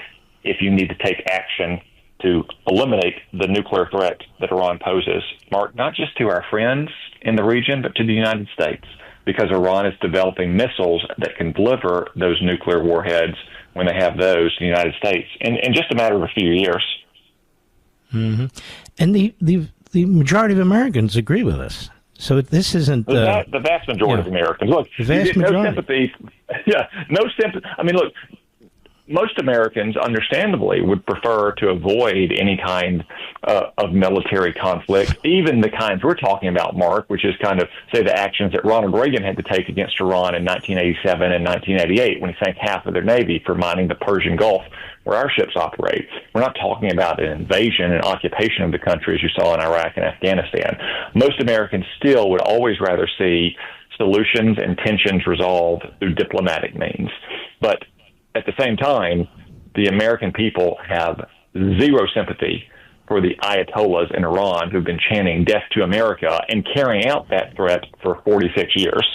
if you need to take action to eliminate the nuclear threat that Iran poses, Mark, not just to our friends in the region, but to the United States, because Iran is developing missiles that can deliver those nuclear warheads when they have those to the United States in just a matter of a few years.
Mm-hmm. And the majority of Americans agree with us. So this isn't...
the vast majority of Americans. Look,
the vast
you get
majority.
no sympathy. Yeah, no sympathy. I mean, look, most Americans, understandably, would prefer to avoid any kind of military conflict, even the kinds we're talking about, Mark, which is kind of, say, the actions that Ronald Reagan had to take against Iran in 1987 and 1988 when he sank half of their Navy for mining the Persian Gulf, where our ships operate. We're not talking about an invasion and occupation of the country as you saw in Iraq and Afghanistan. Most Americans still would always rather see solutions and tensions resolved through diplomatic means. But at the same time, the American people have zero sympathy for the Ayatollahs in Iran who've been chanting death to America and carrying out that threat for 46 years.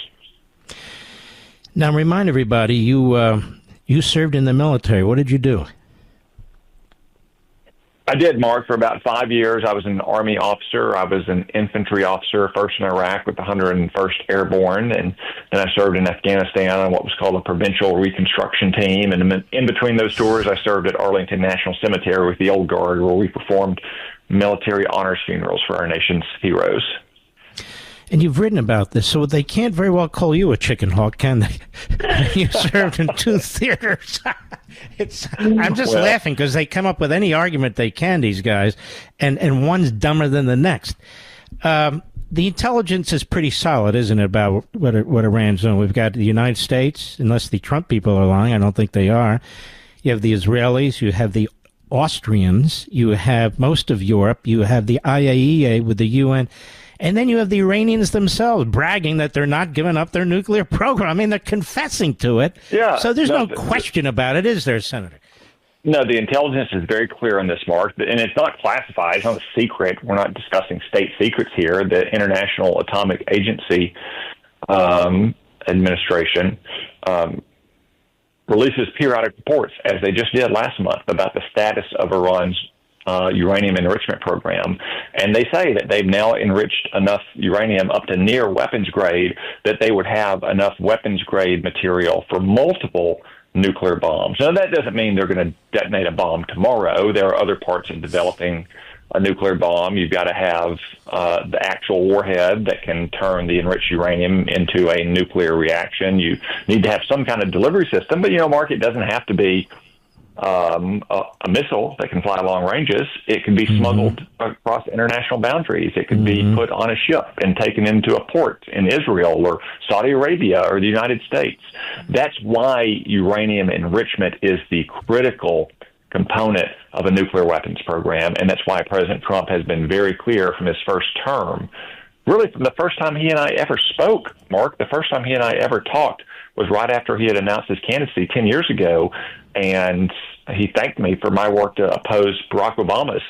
Now, remind everybody, you served in the military. What did you do?
I did, Mark, for about 5 years. I was an Army officer. I was an infantry officer, first in Iraq with the 101st Airborne, and then I served in Afghanistan on what was called a provincial reconstruction team. And in between those tours, I served at Arlington National Cemetery with the Old Guard, where we performed military honors funerals for our nation's heroes.
And you've written about this, so they can't very well call you a chicken hawk, can they? You served in 2 theaters. I'm just laughing because they come up with any argument they can, these guys, and one's dumber than the next. The intelligence is pretty solid, isn't it, about what Iran's doing? We've got the United States, unless the Trump people are lying. I don't think they are. You have the Israelis. You have the Austrians. You have most of Europe. You have the IAEA with the UN. And then you have the Iranians themselves bragging that they're not giving up their nuclear program. I mean, they're confessing to it.
Yeah.
So there's no question about it, is there, Senator?
No, the intelligence is very clear on this, Mark, and it's not classified. It's not a secret. We're not discussing state secrets here. The International Atomic Agency Administration releases periodic reports, as they just did last month, about the status of Iran's uranium enrichment program. And they say that they've now enriched enough uranium up to near weapons grade that they would have enough weapons grade material for multiple nuclear bombs. Now, that doesn't mean they're going to detonate a bomb tomorrow. There are other parts of developing a nuclear bomb. You've got to have the actual warhead that can turn the enriched uranium into a nuclear reaction. You need to have some kind of delivery system. But, Mark, it doesn't have to be a missile that can fly long ranges. It can be smuggled across international boundaries. It could be put on a ship and taken into a port in Israel or Saudi Arabia or the United States. That's why uranium enrichment is the critical component of a nuclear weapons program, and that's why President Trump has been very clear from his first term. Really, from the first time he and I ever spoke, Mark, the first time he and I ever talked was right after he had announced his candidacy 10 years ago, and he thanked me for my work to oppose Barack Obama's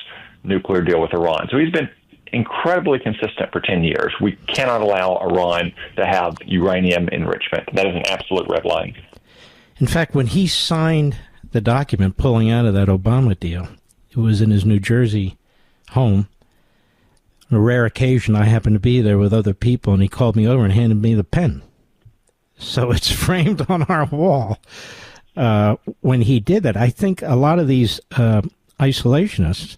nuclear deal with Iran. So he's been incredibly consistent for 10 years. We cannot allow Iran to have uranium enrichment. That is an absolute red line.
In fact, when he signed the document pulling out of that Obama deal, it was in his New Jersey home. On a rare occasion, I happened to be there with other people, and he called me over and handed me the pen. So it's framed on our wall. When he did that, I think a lot of these isolationists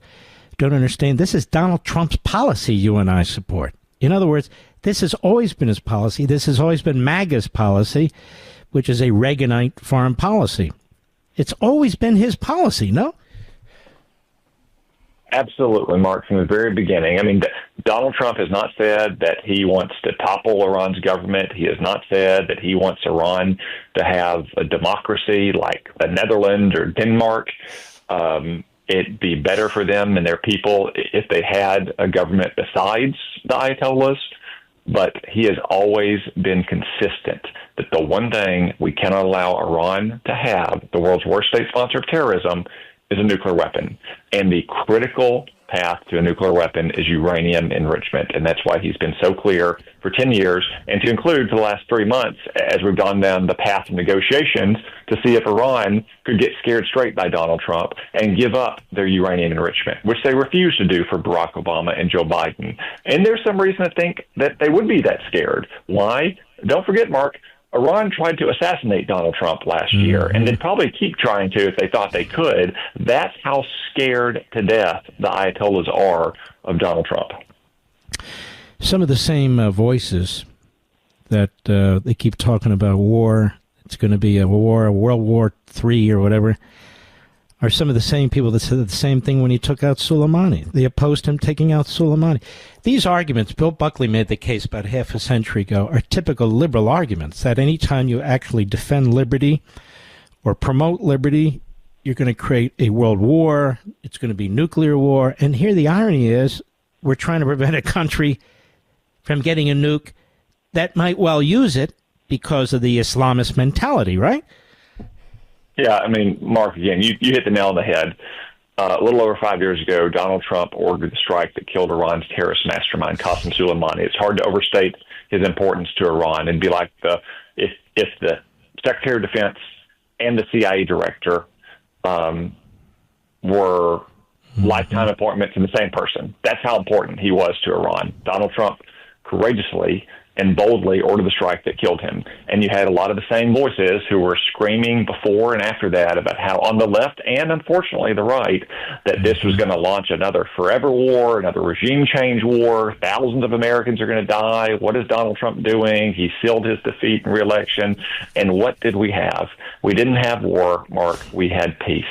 don't understand this is Donald Trump's policy you and I support. In other words, this has always been his policy. This has always been MAGA's policy, which is a Reaganite foreign policy. It's always been his policy, no?
Absolutely, Mark, from the very beginning. I mean, Donald Trump has not said that he wants to topple Iran's government. He has not said that he wants Iran to have a democracy like the Netherlands or Denmark. It'd be better for them and their people if they had a government besides the Ayatollahs. But he has always been consistent that the one thing we cannot allow Iran to have, the world's worst state sponsor of terrorism, is a nuclear weapon. And the critical path to a nuclear weapon is uranium enrichment. And that's why he's been so clear for 10 years, and to include for the last 3 months, as we've gone down the path of negotiations to see if Iran could get scared straight by Donald Trump and give up their uranium enrichment, which they refused to do for Barack Obama and Joe Biden. And there's some reason to think that they would be that scared. Why? Don't forget, Mark, Iran tried to assassinate Donald Trump last year, and they'd probably keep trying to if they thought they could. That's how scared to death the Ayatollahs are of Donald Trump.
Some of the same voices that they keep talking about war, it's going to be a World War III or whatever, are some of the same people that said the same thing when he took out Soleimani. They opposed him taking out Soleimani. These arguments, Bill Buckley made the case about half a century ago, are typical liberal arguments, that any time you actually defend liberty or promote liberty, you're going to create a world war, it's going to be nuclear war. And here the irony is, we're trying to prevent a country from getting a nuke that might well use it because of the Islamist mentality, right?
Yeah, I mean, Mark, again, you hit the nail on the head. A little over 5 years ago, Donald Trump ordered the strike that killed Iran's terrorist mastermind, Qasem Soleimani. It's hard to overstate his importance to Iran and be like if the Secretary of Defense and the CIA director were lifetime appointments in the same person. That's how important he was to Iran. Donald Trump courageously and boldly ordered the strike that killed him. And you had a lot of the same voices who were screaming before and after that about how on the left and unfortunately the right, that this was going to launch another forever war, another regime change war. Thousands of Americans are going to die. What is Donald Trump doing? He sealed his defeat in re-election. And what did we have? We didn't have war, Mark. We had peace.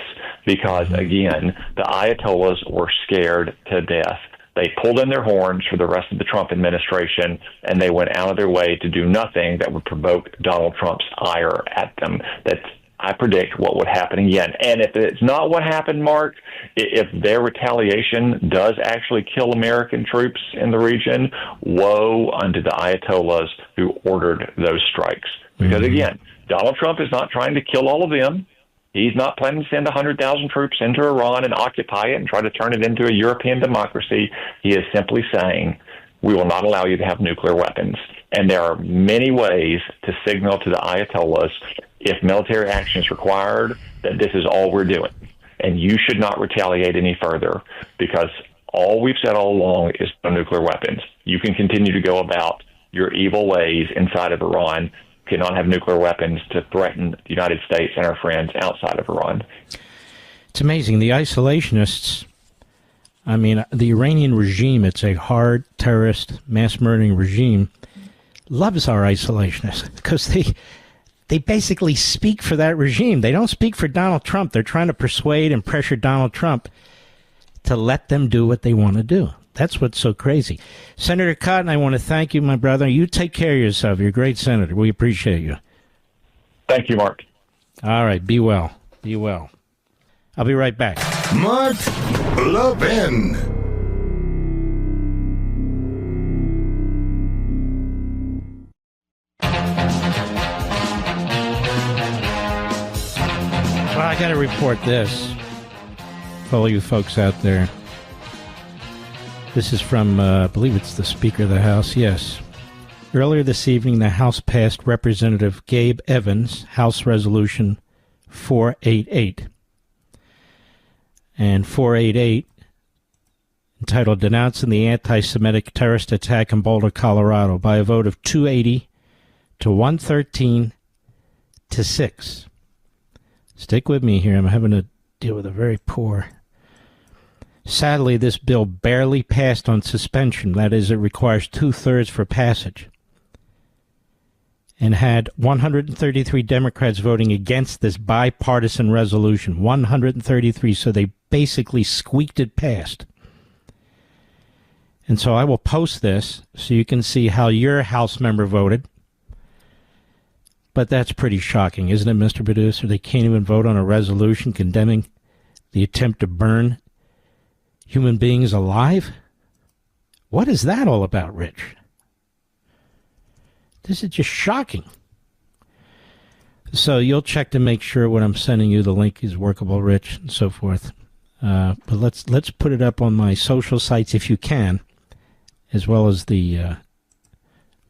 Because, again, the Ayatollahs were scared to death. They pulled in their horns for the rest of the Trump administration, and they went out of their way to do nothing that would provoke Donald Trump's ire at them. That's, I predict, what would happen again. And if it's not what happened, Mark, if their retaliation does actually kill American troops in the region, woe unto the Ayatollahs who ordered those strikes. Because, again, Donald Trump is not trying to kill all of them. He's not planning to send 100,000 troops into Iran and occupy it and try to turn it into a European democracy. He is simply saying, we will not allow you to have nuclear weapons. And there are many ways to signal to the Ayatollahs, if military action is required, that this is all we're doing. And you should not retaliate any further, because all we've said all along is no nuclear weapons. You can continue to go about your evil ways inside of Iran, cannot have nuclear weapons to threaten the United States and our friends outside of Iran.
It's amazing. The isolationists, I mean, the Iranian regime, it's a hard terrorist, mass-murdering regime, loves our isolationists because they basically speak for that regime. They don't speak for Donald Trump. They're trying to persuade and pressure Donald Trump to let them do what they want to do. That's what's so crazy. Senator Cotton, I want to thank you, my brother. You take care of yourself. You're a great senator. We appreciate you.
Thank you, Mark.
All right. Be well. Be well. I'll be right back.
Mark Levin.
Well, I got to report this for all you folks out there. This is from, I believe it's the Speaker of the House, yes. Earlier this evening, the House passed Representative Gabe Evans' House Resolution 488. And 488, entitled Denouncing the Anti-Semitic Terrorist Attack in Boulder, Colorado, by a vote of 280 to 113 to 6. Stick with me here. I'm having to deal with a very poor... Sadly, this bill barely passed on suspension. That is, it requires 2/3 for passage. And had 133 Democrats voting against this bipartisan resolution. 133, so they basically squeaked it past. And so I will post this so you can see how your House member voted. But that's pretty shocking, isn't it, Mr. Producer? They can't even vote on a resolution condemning the attempt to burn human beings alive? What is that all about, Rich? This is just shocking. So you'll check to make sure when I'm sending you the link is workable, Rich, and so forth. But let's put it up on my social sites if you can, as well as the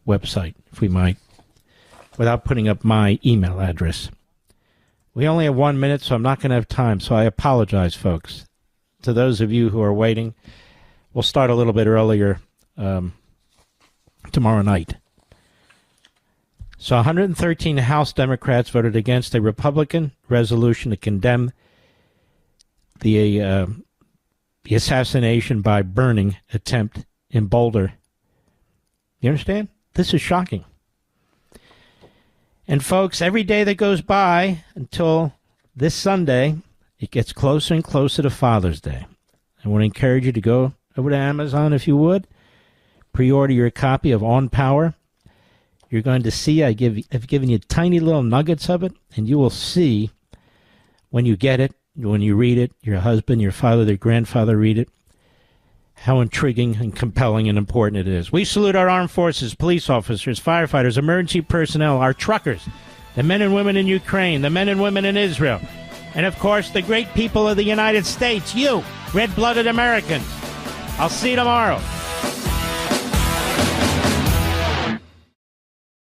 website, if we might, without putting up my email address. We only have 1 minute, so I'm not going to have time, so I apologize, folks. To those of you who are waiting, we'll start a little bit earlier tomorrow night. So 113 House Democrats voted against a Republican resolution to condemn the assassination by burning attempt in Boulder. You understand? This is shocking. And folks, every day that goes by until this Sunday, it gets closer and closer to Father's Day. I want to encourage you to go over to Amazon if you would. Pre-order your copy of On Power. You're going to see I've given you tiny little nuggets of it, and you will see when you get it, when you read it, your husband, your father, their grandfather read it, how intriguing and compelling and important it is. We salute our armed forces, police officers, firefighters, emergency personnel, our truckers, the men and women in Ukraine, the men and women in Israel, and, of course, the great people of the United States, you, red-blooded Americans. I'll see you tomorrow.